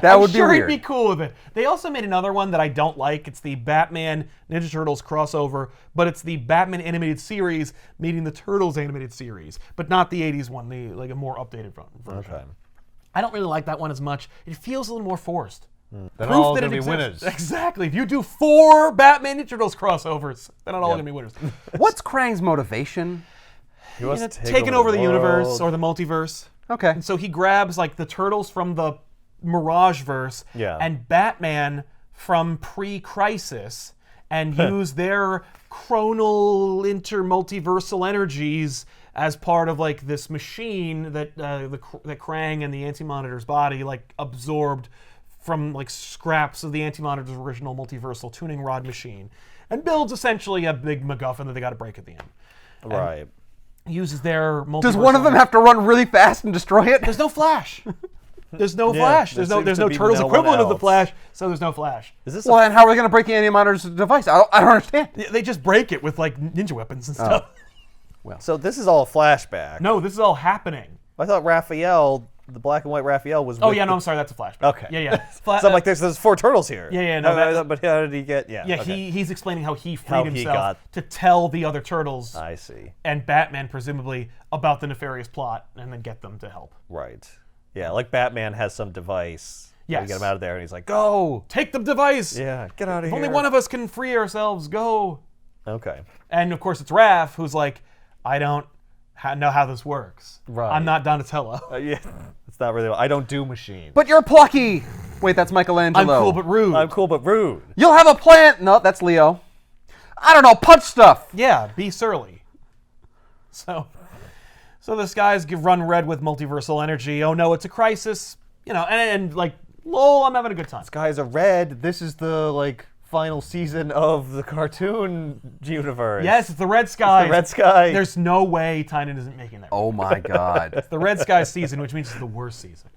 That would I'm be sure weird. he'd be cool with it. They also made another one that I don't like. It's the Batman Ninja Turtles crossover, but it's the Batman animated series meeting the Turtles animated series, but not the '80s one, the like a more updated version. Okay. I don't really like that one as much. It feels a little more forced. They're all that gonna it be exists. winners. Exactly. If you do 4 Batman Ninja Turtles crossovers, they're not all gonna be winners. What's Krang's motivation? He wants to take Taking over the universe world. or the multiverse. Okay. And so he grabs like the turtles from the Mirage verse and Batman from pre-Crisis and use their chronal intermultiversal energies as part of like this machine that that Krang and the Anti-Monitor's body like absorbed from like scraps of the Anti-Monitor's original multiversal tuning rod machine, and builds essentially a big MacGuffin that they got to break at the end. Right. Uses their multiversal. Does one of them have to run really fast and destroy it? There's no Flash. There's no Flash. there There's seems no to be Turtles no one equivalent of the else. Flash, so there's no Flash. Is this Well, then how are they going to break the Anti-Monitor's device? I don't understand. They just break it with like ninja weapons and stuff. so this is all a flashback. No, this is all happening. I thought Raphael, the black and white Raphael, was. Oh with yeah, no, the- I'm sorry, that's a flashback. Okay. Yeah. So I'm like, there's 4 turtles here. Yeah, no, But how did he get? Yeah. yeah, okay. he's explaining how he freed How he himself got- to tell the other turtles I see. and Batman presumably about the nefarious plot, and then get them to help. Right. Yeah, like Batman has some device. Yes. You get him out of there, and he's like, "Go." Take the device. Yeah, get out of If here. only one of us can free ourselves. Go. Okay. And of course, it's Raph who's like, I don't know how this works. Right. I'm not Donatello. Yeah, it's not really. I don't do machines. But you're plucky. Wait, that's Michelangelo. I'm cool but rude. I'm cool but rude. You'll have a plan. No, that's Leo. I don't know. Punch stuff. Yeah, be surly. So the skies run red with multiversal energy. Oh no, it's a crisis. And like, lol, I'm having a good time. Skies are red. This is the final season of the cartoon universe. Yes, it's the red skies. The red sky. There's no way Tynan isn't making that. Oh my God. It's the red sky season, which means it's the worst season.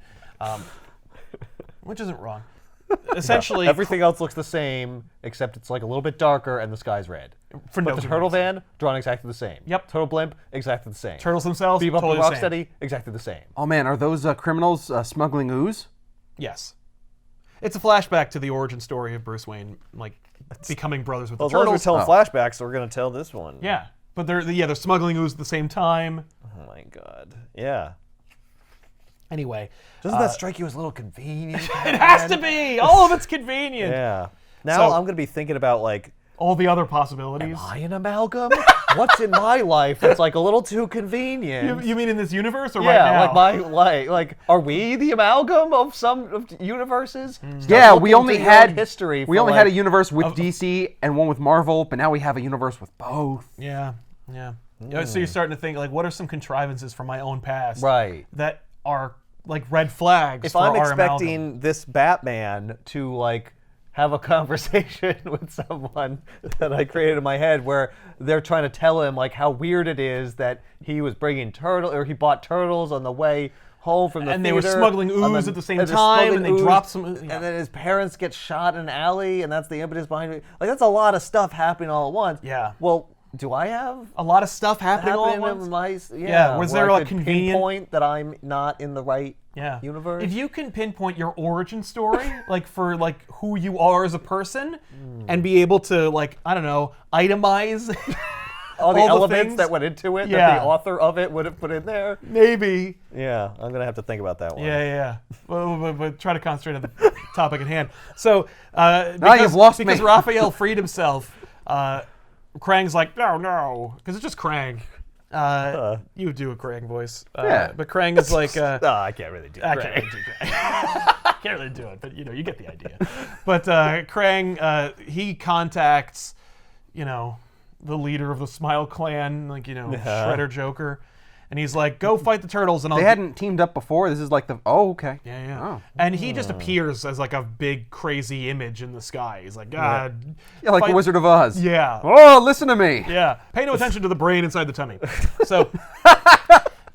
Which isn't wrong. Essentially, Everything else looks the same, except it's a little bit darker and the sky's red. For But no the good turtle reason. van, drawn exactly the same. Yep. Turtle blimp, exactly the same. Turtles themselves, Bebop totally and the same. Rocksteady, exactly the same. Oh man, are those criminals smuggling ooze? Yes. It's a flashback to the origin story of Bruce Wayne, becoming brothers with the As long as turtles. we're telling flashbacks, we're going to tell this one. Yeah, but they're smuggling ooze at the same time. Oh my god. Yeah. Anyway, Doesn't that strike you as a little convenient? it has to be. All of it's convenient. Yeah. Now So- I'm going to be thinking about All the other possibilities. am I an amalgam? What's in my life that's a little too convenient? You mean in this universe or Yeah, right now? are we the amalgam of some universes? Start Yeah, looking we only through your had history. We for, only had a universe with DC and one with Marvel, but now we have a universe with both. Yeah. So you're starting to think what are some contrivances from my own past Right. that are red flags If for I'm our expecting amalgam? this Batman to have a conversation with someone that I created in my head where they're trying to tell him how weird it is that he was bringing he bought turtles on the way home from the And theater. they were smuggling ooze at the same time, and they dropped some ooze. Yeah. And then his parents get shot in an alley, and that's the impetus behind it. That's a lot of stuff happening all at once. Yeah. Well, do I have A lot of stuff happening all at happening once. in my Yeah, was where there I a could convenient- pinpoint that I'm not in the right Yeah. universe? If you can pinpoint your origin story, for who you are as a person, and be able to I don't know, itemize all the all the elements things- that went into it that Yeah. the author of it would have put in there. maybe. Yeah, I'm gonna have to think about that one. Yeah. But try to concentrate on the topic at hand. So you've lost because me. Raphael freed himself, Krang's no, because it's just Krang. You do a Krang voice. Yeah. But Krang is No, I can't really do I that. can't really do Krang. Can't really do it, but you get the idea. But Krang, he contacts, the leader of the Smile Clan, Shredder Joker, and he's like, "Go fight the turtles." And They hadn't teamed up before. This is okay. Yeah. Oh. And he just appears as a big crazy image in the sky. He's like, God. Yeah, like the Wizard of Oz. Yeah. Oh, listen to me. Yeah. Pay no attention to the brain inside the tummy. So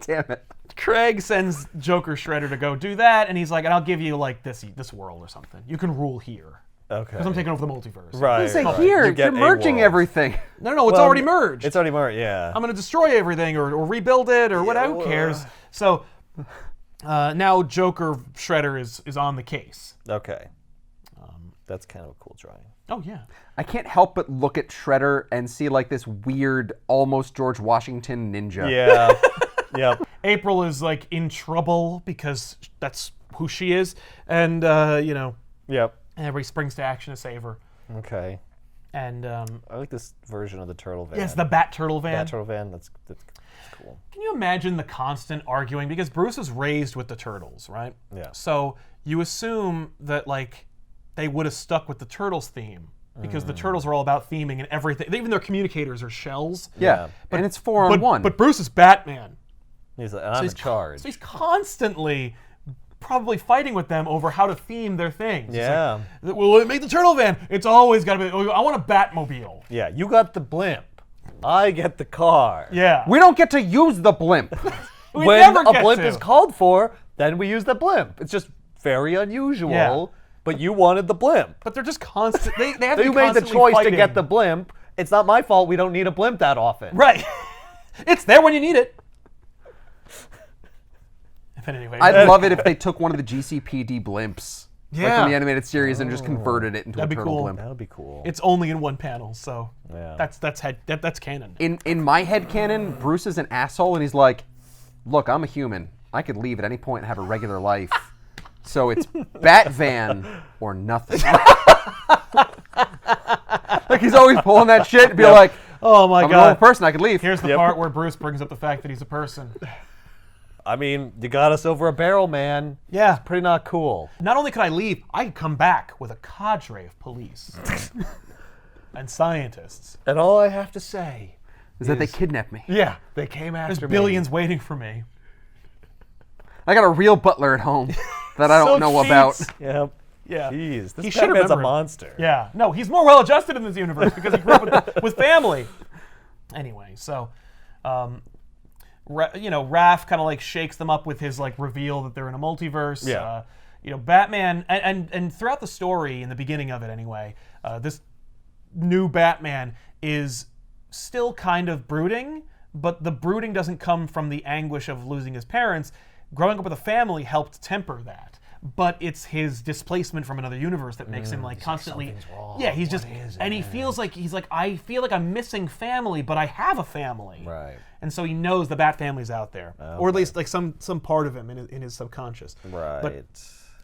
Damn it. Craig sends Joker Shredder to go do that, and he's like, and I'll give you this world or something. You can rule here. Okay. Because I'm taking over the multiverse. Right. Say right. here, You get you're a merging world. everything. No, it's Well, already merged. It's already merged. Yeah. I'm going to destroy everything or rebuild it or whatever. Who cares? So now Joker Shredder is on the case. Okay. That's kind of a cool drawing. Oh, yeah. I can't help but look at Shredder and see this weird, almost George Washington ninja. Yeah. Yep. April is in trouble because that's who she is. And, Yep. everybody springs to action to save her. Okay. And, I like this version of the turtle van. yes, the Bat Turtle van. Bat turtle van. That's cool. Can you imagine the constant arguing? Because Bruce was raised with the Turtles, right? Yeah. So you assume that, they would have stuck with the Turtles theme. Because the Turtles are all about theming and everything. Even their communicators are shells. Yeah. And it's 4-on-1. But Bruce is Batman. He's like, I'm in charge. So he's constantly probably fighting with them over how to theme their things. Yeah. It's well, make the turtle van. It's always got to be, I want a Batmobile. Yeah. You got the blimp. I get the car. Yeah. we don't get to use the blimp. We When never a get blimp to. is called for, then we use the blimp. It's just very unusual. Yeah. But you wanted the blimp. But they're just constant. They have to You be made the constantly choice fighting. to get the blimp. It's not my fault we don't need a blimp that often. Right. It's there when you need it. But anyway. I'd love it if they took one of the GCPD blimps, like Yeah. from the animated series, and just converted it into That'd a be turtle cool. blimp. That would be cool. It's only in one panel, so Yeah. that's canon. In my head canon, Bruce is an asshole, and he's like, "Look, I'm a human. I could leave at any point and have a regular life. So it's Bat Van or nothing." Like he's always pulling that shit and be like, Oh my I'm a normal god. person. I could leave. Here's the part where Bruce brings up the fact that he's a person. I mean, you got us over a barrel, man. Yeah. It's pretty not cool. Not only could I leave, I could come back with a cadre of police and scientists. And all I have to say Is that they kidnapped me. yeah, they came after There's me. billions waiting for me. I got a real butler at home that I don't Silk know sheets. about. Yep. Yeah. Jeez, He this should Batman's a remember him. monster. Yeah. No, he's more well adjusted in this universe because he grew up with family. Anyway, so, Raph kind of like shakes them up with his like reveal that they're in a multiverse. Yeah. Batman, and throughout the story, in the beginning of it anyway, this new Batman is still kind of brooding, but the brooding doesn't come from the anguish of losing his parents. Growing up with a family helped temper that. But it's his displacement from another universe that makes him like constantly. something's wrong. Yeah, he's just, What is and he it? feels like I feel like I'm missing family, but I have a family. Right. And so he knows the Bat family's out there, or at least like some part of him in his subconscious. Right. But,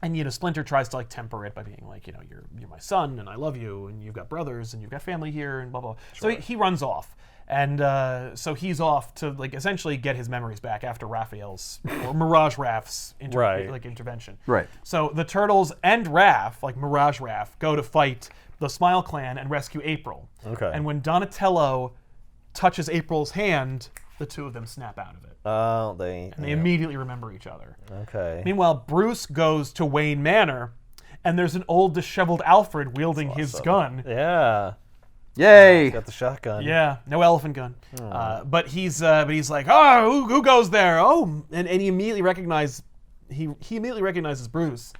and Splinter tries to like temper it by being like, you're my son and I love you and you've got brothers and you've got family here and blah blah. So he runs off. And so he's off to like essentially get his memories back after Raphael's or Mirage Raph's intervention. Right. So the Turtles and Raph, like Mirage Raph, go to fight the Smile Clan and rescue April. Okay. And when Donatello touches April's hand, the two of them snap out of it. Oh, they Immediately remember each other. Okay. Meanwhile, Bruce goes to Wayne Manor, and there's an old disheveled Alfred wielding his gun. Yeah. Yay! Got the shotgun. Yeah, no elephant gun. But he's like, oh, who goes there? Oh, and he immediately recognizes Bruce,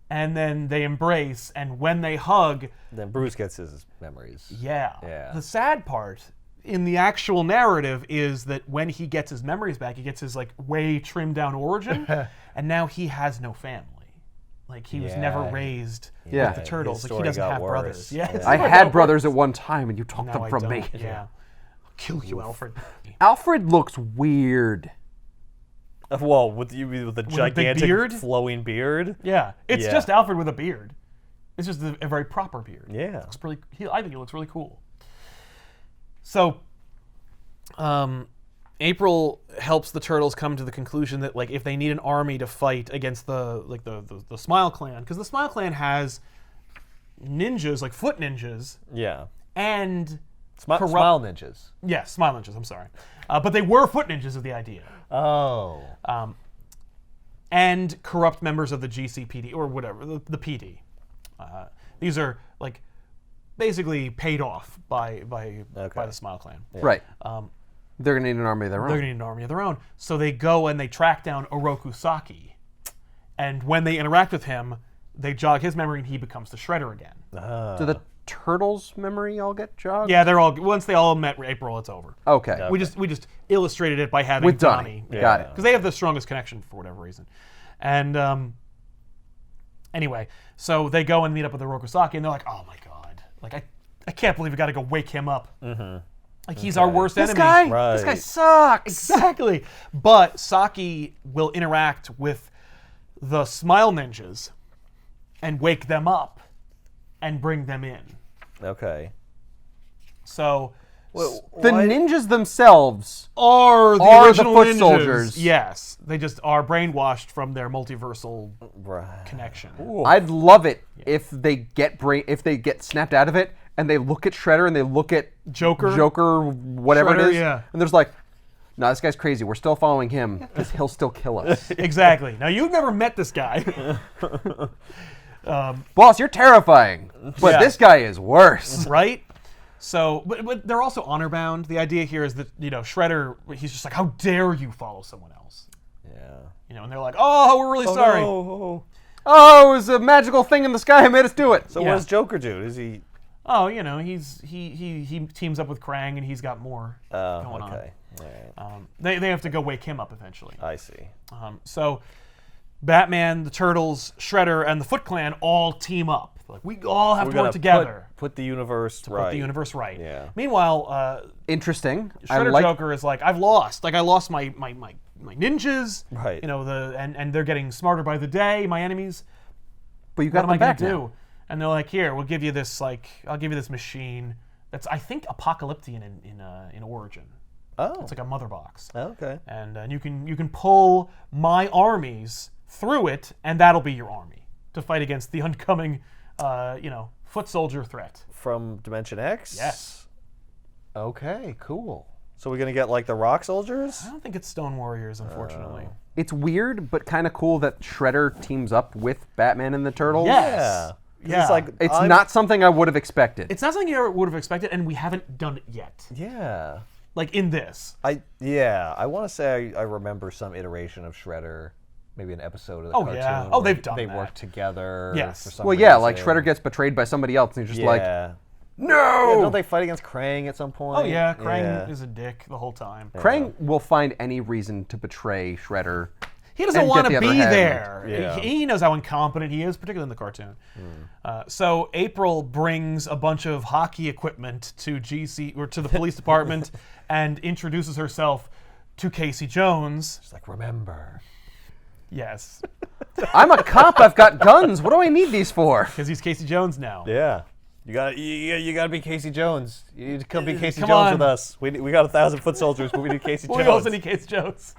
and then they embrace. And when they hug, Then Bruce gets his memories. yeah. The sad part in the actual narrative is that when he gets his memories back, he gets his like way trimmed down origin, and now he has no family. Like he was never raised Yeah. with the Turtles. His Like he story doesn't got have worse. brothers. Yeah, his I story had got brothers worse. at one time, and you took Now them I from don't. me. Yeah. I'll kill you, Alfred. Alfred looks weird. Well, with the a big gigantic beard? flowing beard. Yeah, it's Yeah. just Alfred with a beard. It's just a very proper beard. Yeah. Looks pretty. I think it looks really cool. So, April helps the Turtles come to the conclusion that like if they need an army to fight against the Smile Clan, because the Smile Clan has ninjas, like foot ninjas, Yeah. and Smile ninjas. yeah, Smile ninjas. I'm sorry, but they were foot ninjas of the idea. Oh. And corrupt members of the GCPD or whatever, the PD. These are like basically paid off by the Smile Clan. Right. They're going to need an army of their own. They're going to need an army of their own. So they go and they track down Oroku Saki. And when they interact with him, they jog his memory and he becomes the Shredder again. Do the Turtles' memory all get jogged? Yeah, once they all met April, it's over. Okay. We just illustrated it by having With Donnie. Got it. Because they have the strongest connection for whatever reason. And anyway, so they go and meet up with Oroku Saki and they're like, oh my god. Like I can't believe we got to go wake him up. Mm-hmm. Like he's our worst This enemy. guy? Right. This guy sucks. Exactly. But Saki will interact with the Smile Ninjas and wake them up and bring them in. Okay. So The ninjas themselves are the are the original foot ninjas. soldiers. Yes. They just are brainwashed from their multiversal Right. connection. I'd love it if they get snapped out of it and they look at Shredder and they look at Joker, whatever Shredder, it is, yeah. and there's like, no, this guy's crazy. We're still following him because he'll still kill us. Exactly. Now you've never met this guy. Boss, you're terrifying, but Yeah. this guy is worse. Right? So, but they're also honor bound. The idea here is that, Shredder, he's just like, how dare you follow someone else? Yeah. And they're like, oh, we're really sorry. No. Oh, it was a magical thing in the sky that made us do it. So Yeah. what does Joker do? Is he? Oh, he teams up with Krang and he's got more going okay. All right. on. They have to go wake him up eventually. I see. So Batman, the Turtles, Shredder, and the Foot Clan all team up. Like we all have We're to work gonna together Put the universe to right. put the universe right. Yeah. Meanwhile, Interesting. Shredder Joker is like, I've lost. Like I lost my ninjas. Right. And they're getting smarter by the day. My enemies. but you What got am I them gonna back now. do? And they're like, here, we'll give you this. Like, I'll give you this machine that's I think apocalyptic in origin. Oh. It's like a mother box. Okay. And you can pull my armies through it, and that'll be your army to fight against the oncoming, foot soldier threat. From Dimension X? Yes. Okay, cool. So we're going to get like the rock soldiers? I don't think it's Stone Warriors, unfortunately. It's weird, but kind of cool that Shredder teams up with Batman and the Turtles. Yes. Yeah. It's like, It's not something I would have expected. It's not something you ever would have expected, and we haven't done it yet. Yeah. Like in this. I want to say I remember some iteration of Shredder, maybe an episode of the cartoon. Yeah. Oh, where they've done They that. work together. Yes. For some Well, yeah, reason. like Shredder gets betrayed by somebody else, and he's just like, Yeah, no! don't they fight against Krang at some point? Oh yeah, Krang is a dick the whole time. Krang will find any reason to betray Shredder. He doesn't and want get to the other be hand. there. Yeah. He knows how incompetent he is, particularly in the cartoon. So April brings a bunch of hockey equipment to GC or to the police department and introduces herself to Casey Jones. It's like, remember. Yes, I'm a cop. I've got guns. What do I need these for? because he's Casey Jones now. Yeah. You gotta be Casey Jones. You need to come be Casey Come Jones on. with us. We got 1,000 foot soldiers, but we need Casey Jones. We also need Casey Jones.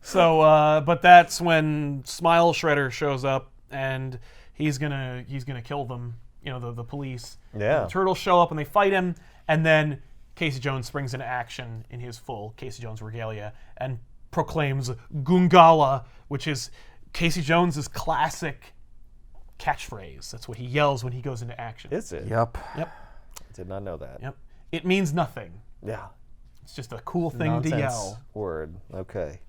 So, but that's when Smile Shredder shows up, and he's gonna kill them. The police. Yeah. The Turtles show up and they fight him, and then Casey Jones springs into action in his full Casey Jones regalia and proclaims Gungala, which is Casey Jones's classic catchphrase. That's what he yells when he goes into action. Is it? Yep. Yep. Did not know that. Yep. It means nothing. Yeah. It's just a cool thing Nonsense to yell. word. Okay.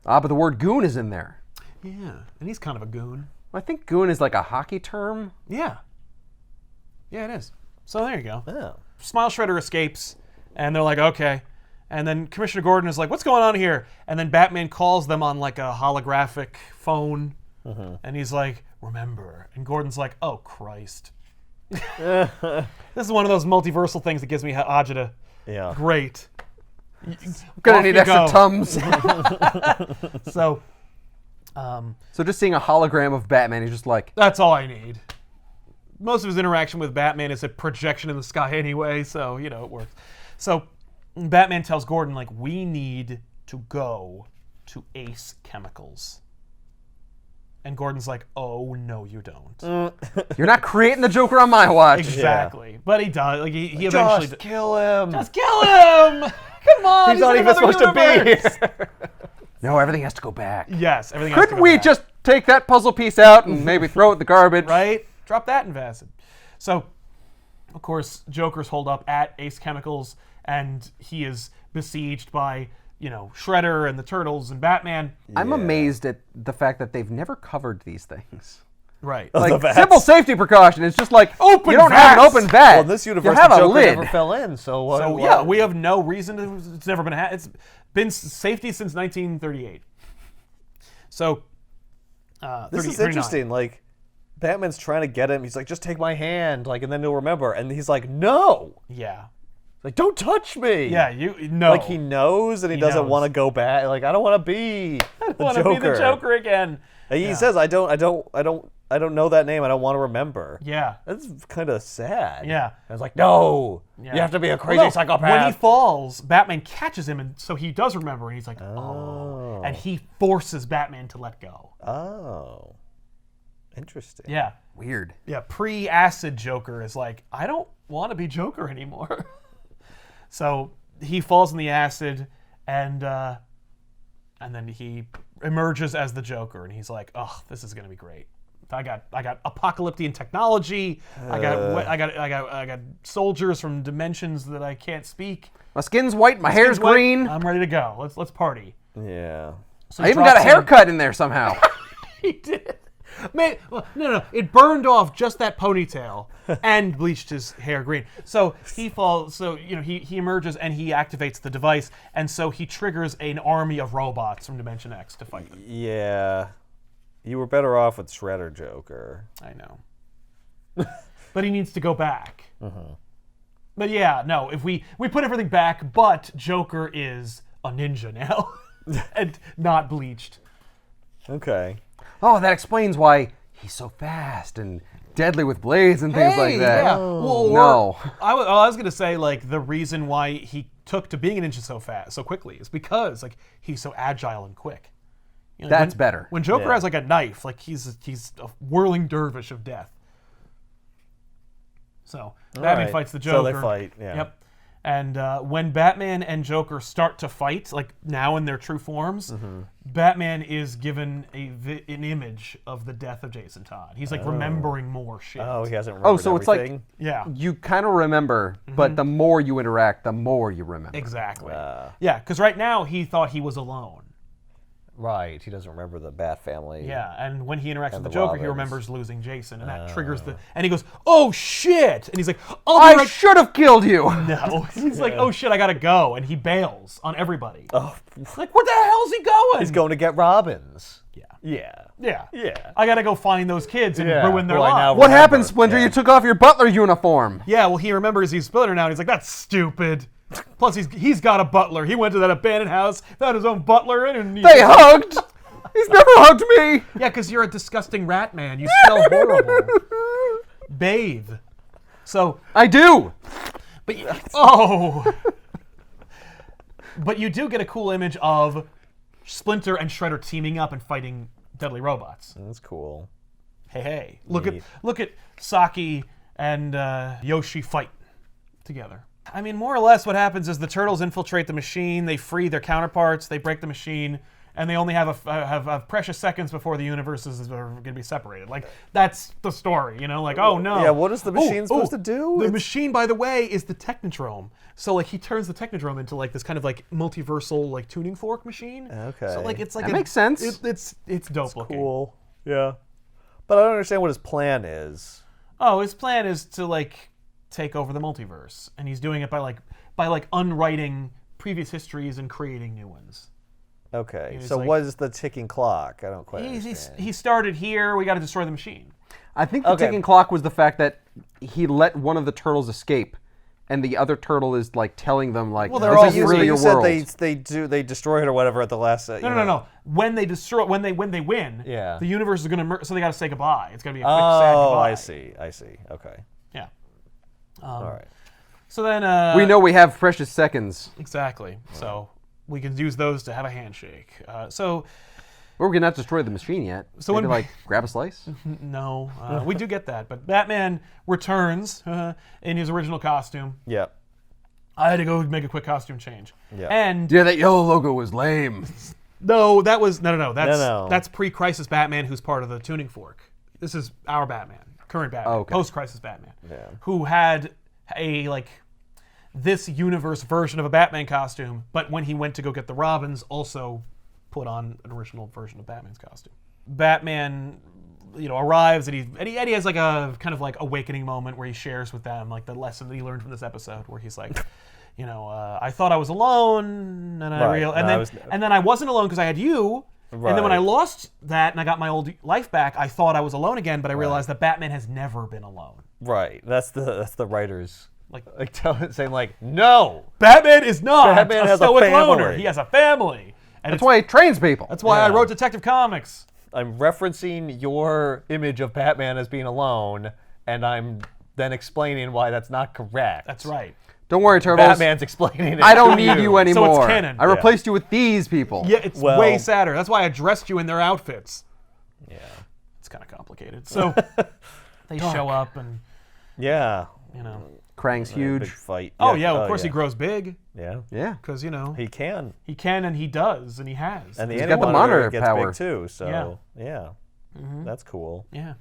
But the word goon is in there. Yeah. And he's kind of a goon. I think goon is like a hockey term. Yeah. Yeah, it is. So there you go. Yeah. Smile Shredder escapes, and they're like, okay. And then Commissioner Gordon is like, what's going on here? And then Batman calls them on like a holographic phone, and he's like, remember. And Gordon's like, oh, Christ. This is one of those multiversal things that gives me agita. Yeah. Great. Gonna Off need you extra go. tums. So So just seeing a hologram of Batman, he's just like, that's all I need. Most of his interaction with Batman is a projection in the sky anyway, so, it works. So Batman tells Gordon, like, we need to go to Ace Chemicals. And Gordon's like, oh, no, you don't. you're not creating the Joker on my watch. Exactly. But he does. Like, he eventually... Just kill him. Just kill him! Come on! He's not in even another supposed to be universe! here. No, everything has to go back. Yes, everything has to Couldn't go we back. just take that puzzle piece out and maybe throw it in the garbage? Right? Drop that in acid. So, of course, Joker's holed up at Ace Chemicals, and he is besieged by, Shredder and the Turtles and Batman. I'm amazed at the fact that they've never covered these things. Right. Like, vats. simple safety precaution. It's just like, Open you don't have an vats. open vat. Well, in this universe, you have the a Joker lid. never fell in, so what? So, yeah, we have no reason to... It's never been... It's been safety since 1938. So, This is 39. interesting. Like, Batman's trying to get him. He's like, just take my hand, like, and then he'll remember. And he's like, no. Yeah. Like, don't touch me. Yeah, no. Like, he knows, and he doesn't knows. want to go back. Like, I don't want to be the want to Joker. be the Joker again. And he says, I don't know that name. I don't want to remember. Yeah. That's kind of sad. Yeah. I was like, no, Yeah. you have to be a crazy Well, no, psychopath. When he falls, Batman catches him, and so he does remember, and he's like, oh. And he forces Batman to let go. Oh, interesting. Yeah. Weird. Yeah, pre-acid Joker is like, I don't want to be Joker anymore. So he falls in the acid, and then he emerges as the Joker, and he's like, oh, this is gonna be great. I got apocalyptic technology. I got soldiers from dimensions that I can't speak. My skin's white, my hair's What? green. I'm ready to go. Let's party. Yeah. So I he even got a drops in. haircut in there somehow. He did. Man, well, no. It burned off just that ponytail and bleached his hair green. So he falls. So he emerges and he activates the device, and so he triggers an army of robots from Dimension X to fight him. Yeah. You were better off with Shredder Joker. I know. But he needs to go back. But yeah, no. If we put everything back, but Joker is a ninja now and not bleached. Okay. Oh, that explains why he's so fast and deadly with blades and things like that. Yeah. Well, No. I was gonna say like the reason why he took to being a ninja so quickly is because like he's so agile and quick. You know, That's better. When Joker Yeah. has like a knife, like he's a whirling dervish of death. So Batman right. fights the So Joker. they fight, yeah. Yep. And when Batman and Joker start to fight, like now in their true forms, Mm-hmm. Batman is given an image of the death of Jason Todd. He's like remembering more shit. Oh, he hasn't remembered so it's everything. like Yeah. you kind of remember, but the more you interact, the more you remember. Exactly. Yeah, because right now he thought he was alone. Right, he doesn't remember the Bat family. Yeah, and when he interacts with And the the Joker, he Robins. remembers losing Jason, and that triggers the. And he goes, "Oh shit!" And he's like, "Oh, I should have killed you. no!" He's like, "Oh shit, I gotta go," and he bails on everybody. Oh, Like, where the hell's he going? he's going to get Robins. Yeah. Yeah. Yeah. Yeah. I gotta go find those kids and Yeah. ruin their Well, I now lives. What remember. happened, Splinter? Yeah. You took off your butler uniform. Yeah, well, he remembers he's Splinter now, and he's like, "That's stupid." Plus, he's got a butler. He went to that abandoned house, found his own butler, and They hugged. He's never hugged me. yeah, because you're a disgusting rat man. You smell horrible. Bathe. So, I do. but but you do get a cool image of Splinter and Shredder teaming up and fighting deadly robots. That's cool. Hey, Neat. look at Saki and Yoshi fight together. I mean, more or less, what happens is the turtles infiltrate the machine. They free their counterparts. They break the machine. And they only have have precious seconds before the universes are going to be separated. Like, that's the story, you know? Like, oh, no. Yeah, what is the machine supposed to do? The machine, by the way, is the Technodrome. So, like, he turns the Technodrome into, like, this kind of, like, multiversal, like, tuning fork machine. Okay. So, like, it's like... That makes sense. It's dope looking. Cool. Yeah. But I don't understand what his plan is. Oh, his plan is to, like, take over the multiverse. And he's doing it by unwriting previous histories and creating new ones. Okay. He's So like- what is the ticking clock? I don't quite understand. He started here. We got to destroy the machine. I think the Okay. ticking clock was the fact that he let one of the turtles escape, and the other turtle is like telling them like, Well, they're "This all is using- really you your said world." they destroyed it or whatever at the last. No. When they win, Yeah. the universe is gonna so they got to say goodbye. It's gonna be a quick sad Oh, goodbye. I see. Okay. Yeah. All right. So then We know we have precious seconds. exactly. So we can use those to have a handshake. So Or we cannot destroy the machine yet. So Maybe when- like grab a slice. no, we do get that. But Batman returns in his original costume. Yep. I had to go make a quick costume change. Yeah. And Yeah, that yellow logo was lame. no, that was no. No. That's pre-Crisis Batman, who's part of the tuning fork. This is our Batman, current Batman, Oh, okay. post-Crisis Batman, Yeah. who had a this universe version of a Batman costume, but when he went to go get the Robins, also put on an original version of Batman's costume. Batman, arrives and he has like a kind of like awakening moment where he shares with them like the lesson that he learned from this episode, where he's like, I thought I was alone, and then I wasn't alone because I had you. And then when I Right. lost that and I got my old life back, I thought I was alone again, but I realized that Batman has never been alone. Right. That's the writers Like, saying like, no. Batman is not Batman a has a stoic loner. family. He has a family. And That's why he trains people. that's why I Yeah. wrote Detective Comics. I'm referencing your image of Batman as being alone, and I'm then explaining why that's not correct. That's right. Don't worry, turtles. Batman's explaining it. I don't to need you anymore. canon. I replaced you with these people. Yeah, it's Well- way sadder. That's why I dressed you in their outfits. Yeah. It's kind of complicated. So they show up and, Yeah. Krang's Big huge. fight. of course he grows big Yeah. Yeah. because, He can. he can and he does and he has. And the He's got the Anti-Monitor monitor gets power. big too. So Yeah. yeah. That's cool. yeah.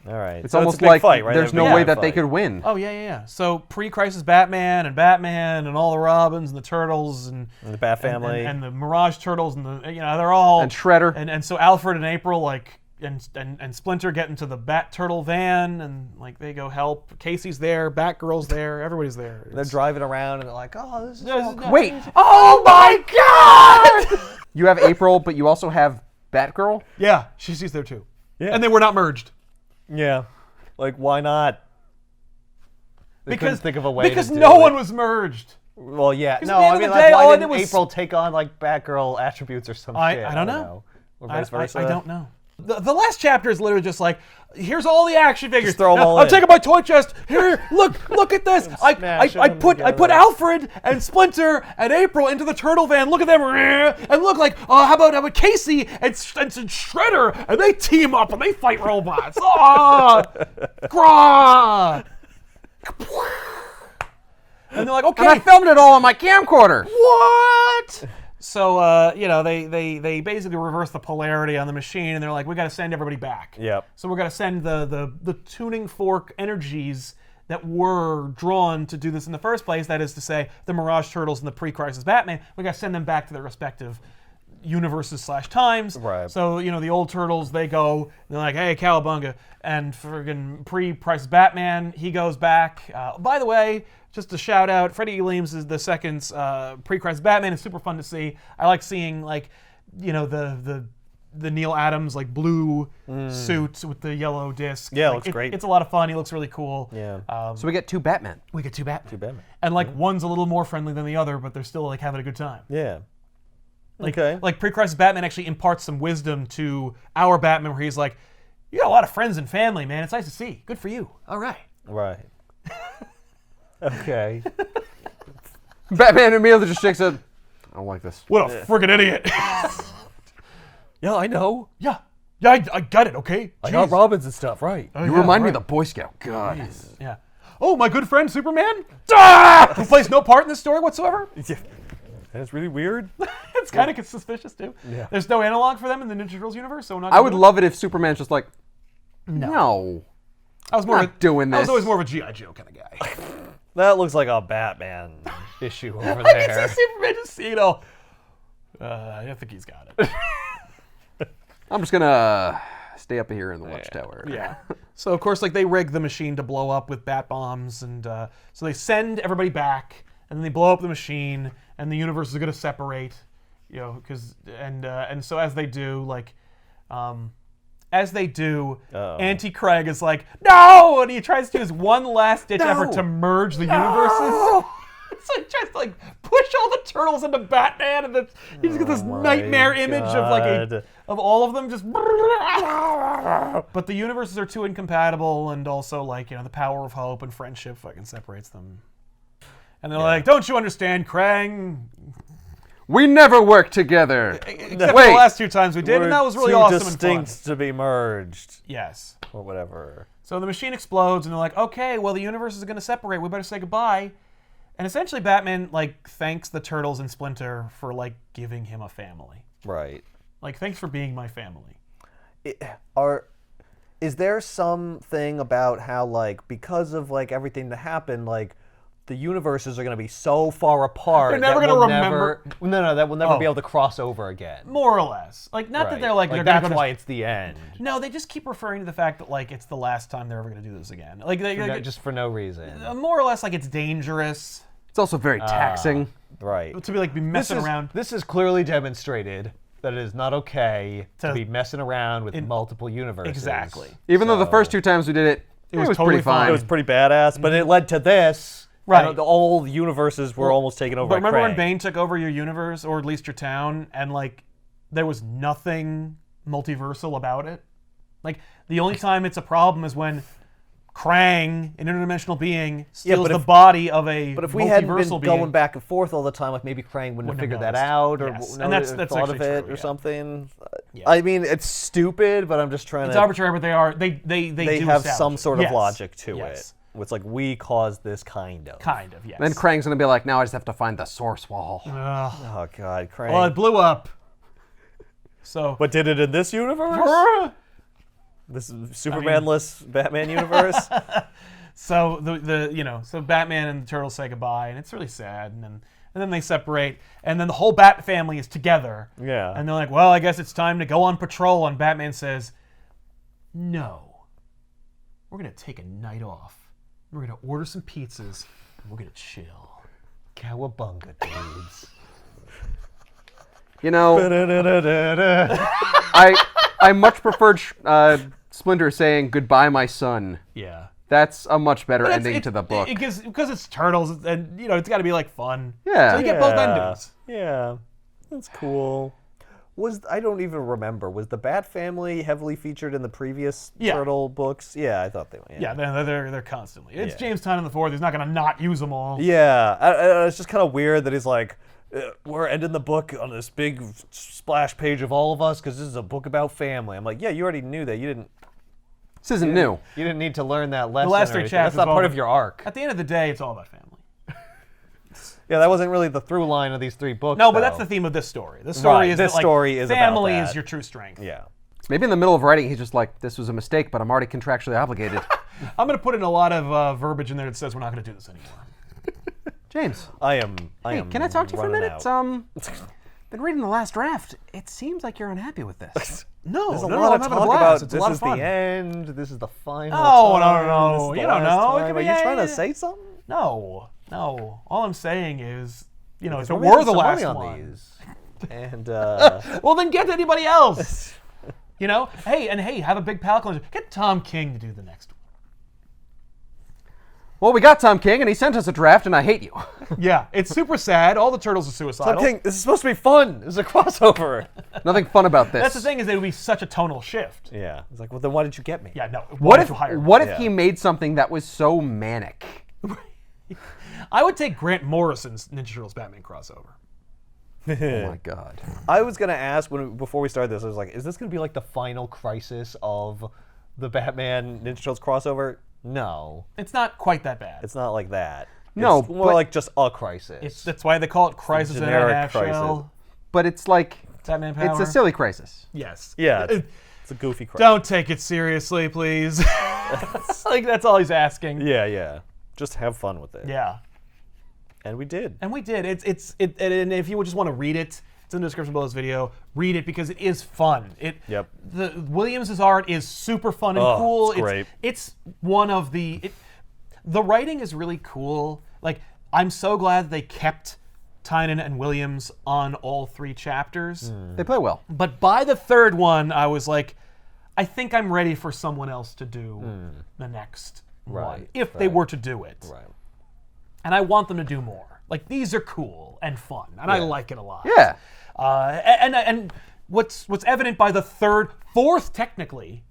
All right. It's So almost a big like fight, right? there's A no big way that they fight. could win. Oh, yeah. So pre-Crisis Batman and all the Robins and the Turtles and And the Bat family. and the Mirage Turtles and they're all And Shredder. and so Alfred and April and Splinter get into the Bat Turtle van and like they go help. Casey's there, Batgirl's there, everybody's there. They're driving around and they're like, oh, this is so cool. Wait. Oh my God! You have April, but you also have Batgirl? Yeah, she's there too. Yeah. And they were not merged. Yeah. Like, why not? They couldn't think of a way because to do no it. one was merged. Well, yeah. Because No, at the end I of mean, the like, day, all I why did didn't was- April take on, like, Batgirl attributes or some shit? I don't know. Or vice versa. I don't know. The last chapter is literally just like, here's all the action figures. Just throw 'em all I'm in. taking my toy chest. Here, look at this. I smashing put them together. Alfred and Splinter and April into the turtle van. Look at them, and look like how about Casey and Shredder, and they team up and they fight robots. Grah! And they're like, okay, And I filmed it all on my camcorder. what? So, they basically reverse the polarity on the machine, and they're like, we got to send everybody back. Yep. So we're going to send the tuning fork energies that were drawn to do this in the first place, that is to say, the Mirage Turtles and the pre-Crisis Batman, we got to send them back to their respective universes / times. Right. So, the old Turtles, they go, they're like, hey, cowabunga. And friggin' pre-Crisis Batman, he goes back. By the way, just a shout out, Freddie Eames is the second pre-Crisis Batman. It's super fun to see. I like seeing, the Neil Adams, blue suit with the yellow disc. Yeah, it looks great. It's a lot of fun. He looks really cool. Yeah. So we get 2 Batmen. We get 2 Batman. 2 Batman. And, one's a little more friendly than the other, but they're still, having a good time. Yeah. Okay. Pre-Crisis Batman actually imparts some wisdom to our Batman, where he's like, you got a lot of friends and family, man. It's nice to see. Good for you. All right. Right. Okay. Batman immediately just shakes it. I don't like this. What a friggin' idiot. Yeah, I know. Yeah, I got it, okay? I got Robins and stuff, right? Oh, You yeah, remind me right. of the Boy Scout. God. Yeah. Oh, my good friend Superman? Who plays no part in this story whatsoever? That's really weird. It's kind of suspicious, too. Yeah. There's no analog for them in the Ninja Turtles universe, so we're not I gonna would do it. love it if Superman's just like, no. I was more not of a, doing I was this. always more of a G.I. Joe kind of guy. That looks like a Batman issue over I can there. see Superman just, I think he's got it. I'm just gonna stay up here in the watchtower. Yeah. So, of course, they rig the machine to blow up with bat bombs, and so they send everybody back, and then they blow up the machine, and the universe is going to separate, and so as they do, Auntie Craig is like, no! And he tries to do his one last ditch effort to merge the universes. So he tries to push all the turtles into Batman, and he's got this nightmare image of all of them just. But the universes are too incompatible, and also the power of hope and friendship fucking separates them. And they're like, "Don't you understand, Krang? We never work together. Except for the last 2 times we did, and that was really awesome and fun." Distinct to be merged, Yes. or whatever. So the machine explodes, and they're like, "Okay, well the universes are going to separate. We better say goodbye." And essentially, Batman thanks the Turtles and Splinter for giving him a family. Right. Thanks for being my family. Is there something about how because of everything that happened, the universes are going to be so far apart? They're never that gonna we'll remember- No, that we'll never be able to cross over again. More or less. Not that they're they're gonna that's go to- why it's the end. No, they just keep referring to the fact that it's the last time they're ever going to do this again. Just for no reason. More or less it's dangerous It's also very taxing. Right. to be messing around. This is clearly demonstrated that it is not okay to be messing around with multiple universes. Exactly. Even though the first 2 times we did it, it was totally pretty fine. It was pretty badass, but it led to this. Right. And all the universes were almost taken over But by remember when Krang. Bane took over your universe, or at least your town, and there was nothing multiversal about it? The only time it's a problem is when Krang, an interdimensional being, steals the body of a But if we hadn't been multiversal being. going back and forth all the time, maybe Krang wouldn't have figured that noticed. out, or Yes. no, And that's thought actually of it true, or yeah. something. Yeah. I mean, it's stupid, but I'm just trying It's to. arbitrary, but they do have establish some it. sort of Yes. logic to Yes. it. It's we caused this kind of. Kind of, yes. Then Krang's gonna be like, now I just have to find the source wall. Ugh. Oh God, Krang. Well, it blew up. So. But did it in this universe? Brr. This Superman-less Batman universe? So so Batman and the Turtles say goodbye, and it's really sad, and then they separate, and then the whole Bat family is together. Yeah. And they're like, well, I guess it's time to go on patrol, and Batman says, no. We're gonna take a night off. We're gonna order some pizzas, and we're gonna chill. Cowabunga, dudes. I much preferred Splinter saying goodbye, my son. Yeah. That's a much better But ending to the book. Because it's Turtles, and it's got to be fun. Yeah. So you get both endings. Yeah. That's cool. I don't even remember. Was the Bat Family heavily featured in the previous Yeah. Turtle books? Yeah, I thought they were. Yeah, they're constantly. It's Yeah. James Tynion IV. He's not going to not use them all. Yeah, it's just kind of weird that he's like, we're ending the book on this big splash page of all of us because this is a book about family. I'm like, yeah, you already knew that. This isn't new. You didn't need to learn that lesson. The last or 3 anything. chapters. That's not part of your arc. At the end of the day, it's all about family. Yeah, that wasn't really the through line of these 3 books. No, but though. that's the theme of this story. The story Right, is this that, like, story is about family that. is your true strength. Yeah. Maybe in the middle of writing, he's just like, this was a mistake, but I'm already contractually obligated. I'm going to put in a lot of verbiage in there that says we're not going to do this anymore. James. I am. Hey, can I talk to you for a running minute? out. Been reading the last draft. It seems like you're unhappy with this. No, There's a no, lot I'm of having a talk blast. about It's this a lot is of fun. the end. This is the final. No, time, no. this is the You don't last know. time. Give Are me you a- trying to say something? No. All I'm saying is, if it We're were making the some last money on one. these. And Well, then get anybody else. Hey, have a big palate cleanser. Get Tom King to do the next one. Well, we got Tom King, and he sent us a draft, and I hate you. Yeah, it's super sad. All the turtles are suicidal. Tom King, this is supposed to be fun. This is a crossover. Nothing fun about this. That's the thing, is that it would be such a tonal shift. Yeah. It's like, well, then why did you get me? Yeah, no. What why if did you hire me? what if Yeah. he made something that was so manic? I would take Grant Morrison's Ninja Turtles Batman crossover. Oh my god. I was gonna ask before we started this. I was like, is this gonna be like the final crisis of the Batman Ninja Turtles crossover? No, It's not quite that bad. it's not like that. No, it's more but- like just a crisis. That's why they call it Crisis in a generic Half crisis. Shell. But it's like Batman power. it's a silly crisis. Yes. yeah, it's a goofy crisis. Don't take it seriously, please. Like, that's all he's asking. Yeah. Just have fun with it. Yeah. And we did. And we did. And if you would just want to read it, it's in the description below this video. Read it because it is fun. Yep. The Williams' art is super fun and Oh, cool. it's great. It's one of the writing is really cool. Like, I'm so glad they kept Tynion and Williams on all 3 chapters. They play well. But by the 3rd one, I was like, I think I'm ready for someone else to do the next one, Right, if they were to do it. Right. And I want them to do more. Like, these are cool and fun, and I like it a lot. Yeah. And what's evident by the 4th technically,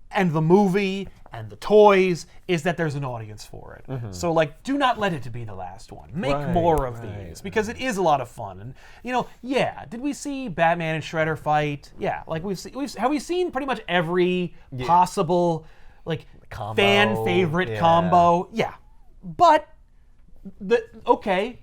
and the movie and the toys is that there's an audience for it. So, like, do not let it be the last one. Make Right, more of these because it is a lot of fun. And did we see Batman and Shredder fight? Yeah, like have we seen pretty much every possible like Combo, fan favorite yeah. combo? Yeah, but.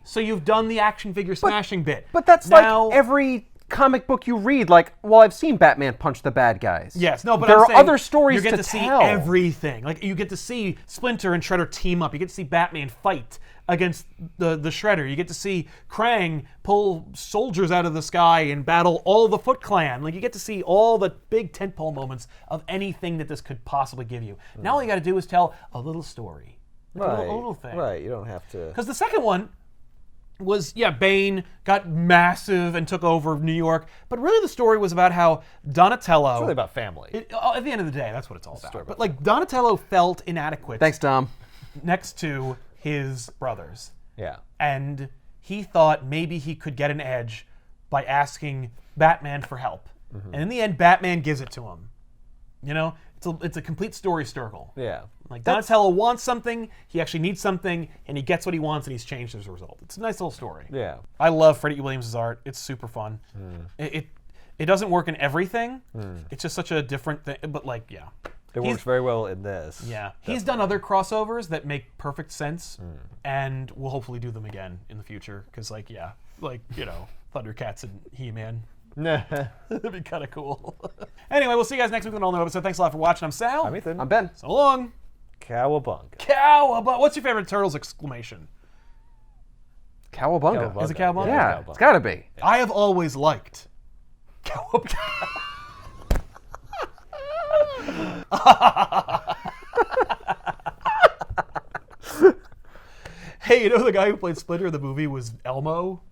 So you've done the action figure smashing bit. But that's now, like every comic book you read. Like, well, I've seen Batman punch the bad guys. Yes, no, but there I'm are saying other stories you get to tell. see everything. Like, you get to see Splinter and Shredder team up. You get to see Batman fight against the Shredder. You get to see Krang pull soldiers out of the sky and battle all the Foot Clan. Like, you get to see all the big tentpole moments of anything that this could possibly give you. Now all you got to do is tell a little story. Right. A little thing. Right. You don't have to. Because the second one was, Bane got massive and took over New York. But really the story was about how Donatello... It's really about family. at the end of the day, that's what it's all about. But, like, Donatello felt inadequate Thanks, Dom. next to his brothers. Yeah. And he thought maybe he could get an edge by asking Batman for help. And in the end, Batman gives it to him. It's a complete story circle. Yeah. Like, Donatello wants something, he actually needs something, and he gets what he wants, and he's changed as a result. It's a nice little story. Yeah. I love Freddie Williams' art. It's super fun. It doesn't work in everything. It's just such a different thing. But, like, yeah. It works very well in this. Yeah. He's done other crossovers that make perfect sense, and we'll hopefully do them again in the future. Because, Thundercats and He-Man. That'd be kind of cool. Anyway, we'll see you guys next week on an all-new episode. Thanks a lot for watching. I'm Sal. I'm Ethan. I'm Ben. So long. Cowabunga. Cowabunga. What's your favorite Turtles exclamation? Cowabunga. Is it Cowabunga? Yeah, it's got to be. I have always liked Cowabunga. Hey, the guy who played Splinter in the movie was Elmo?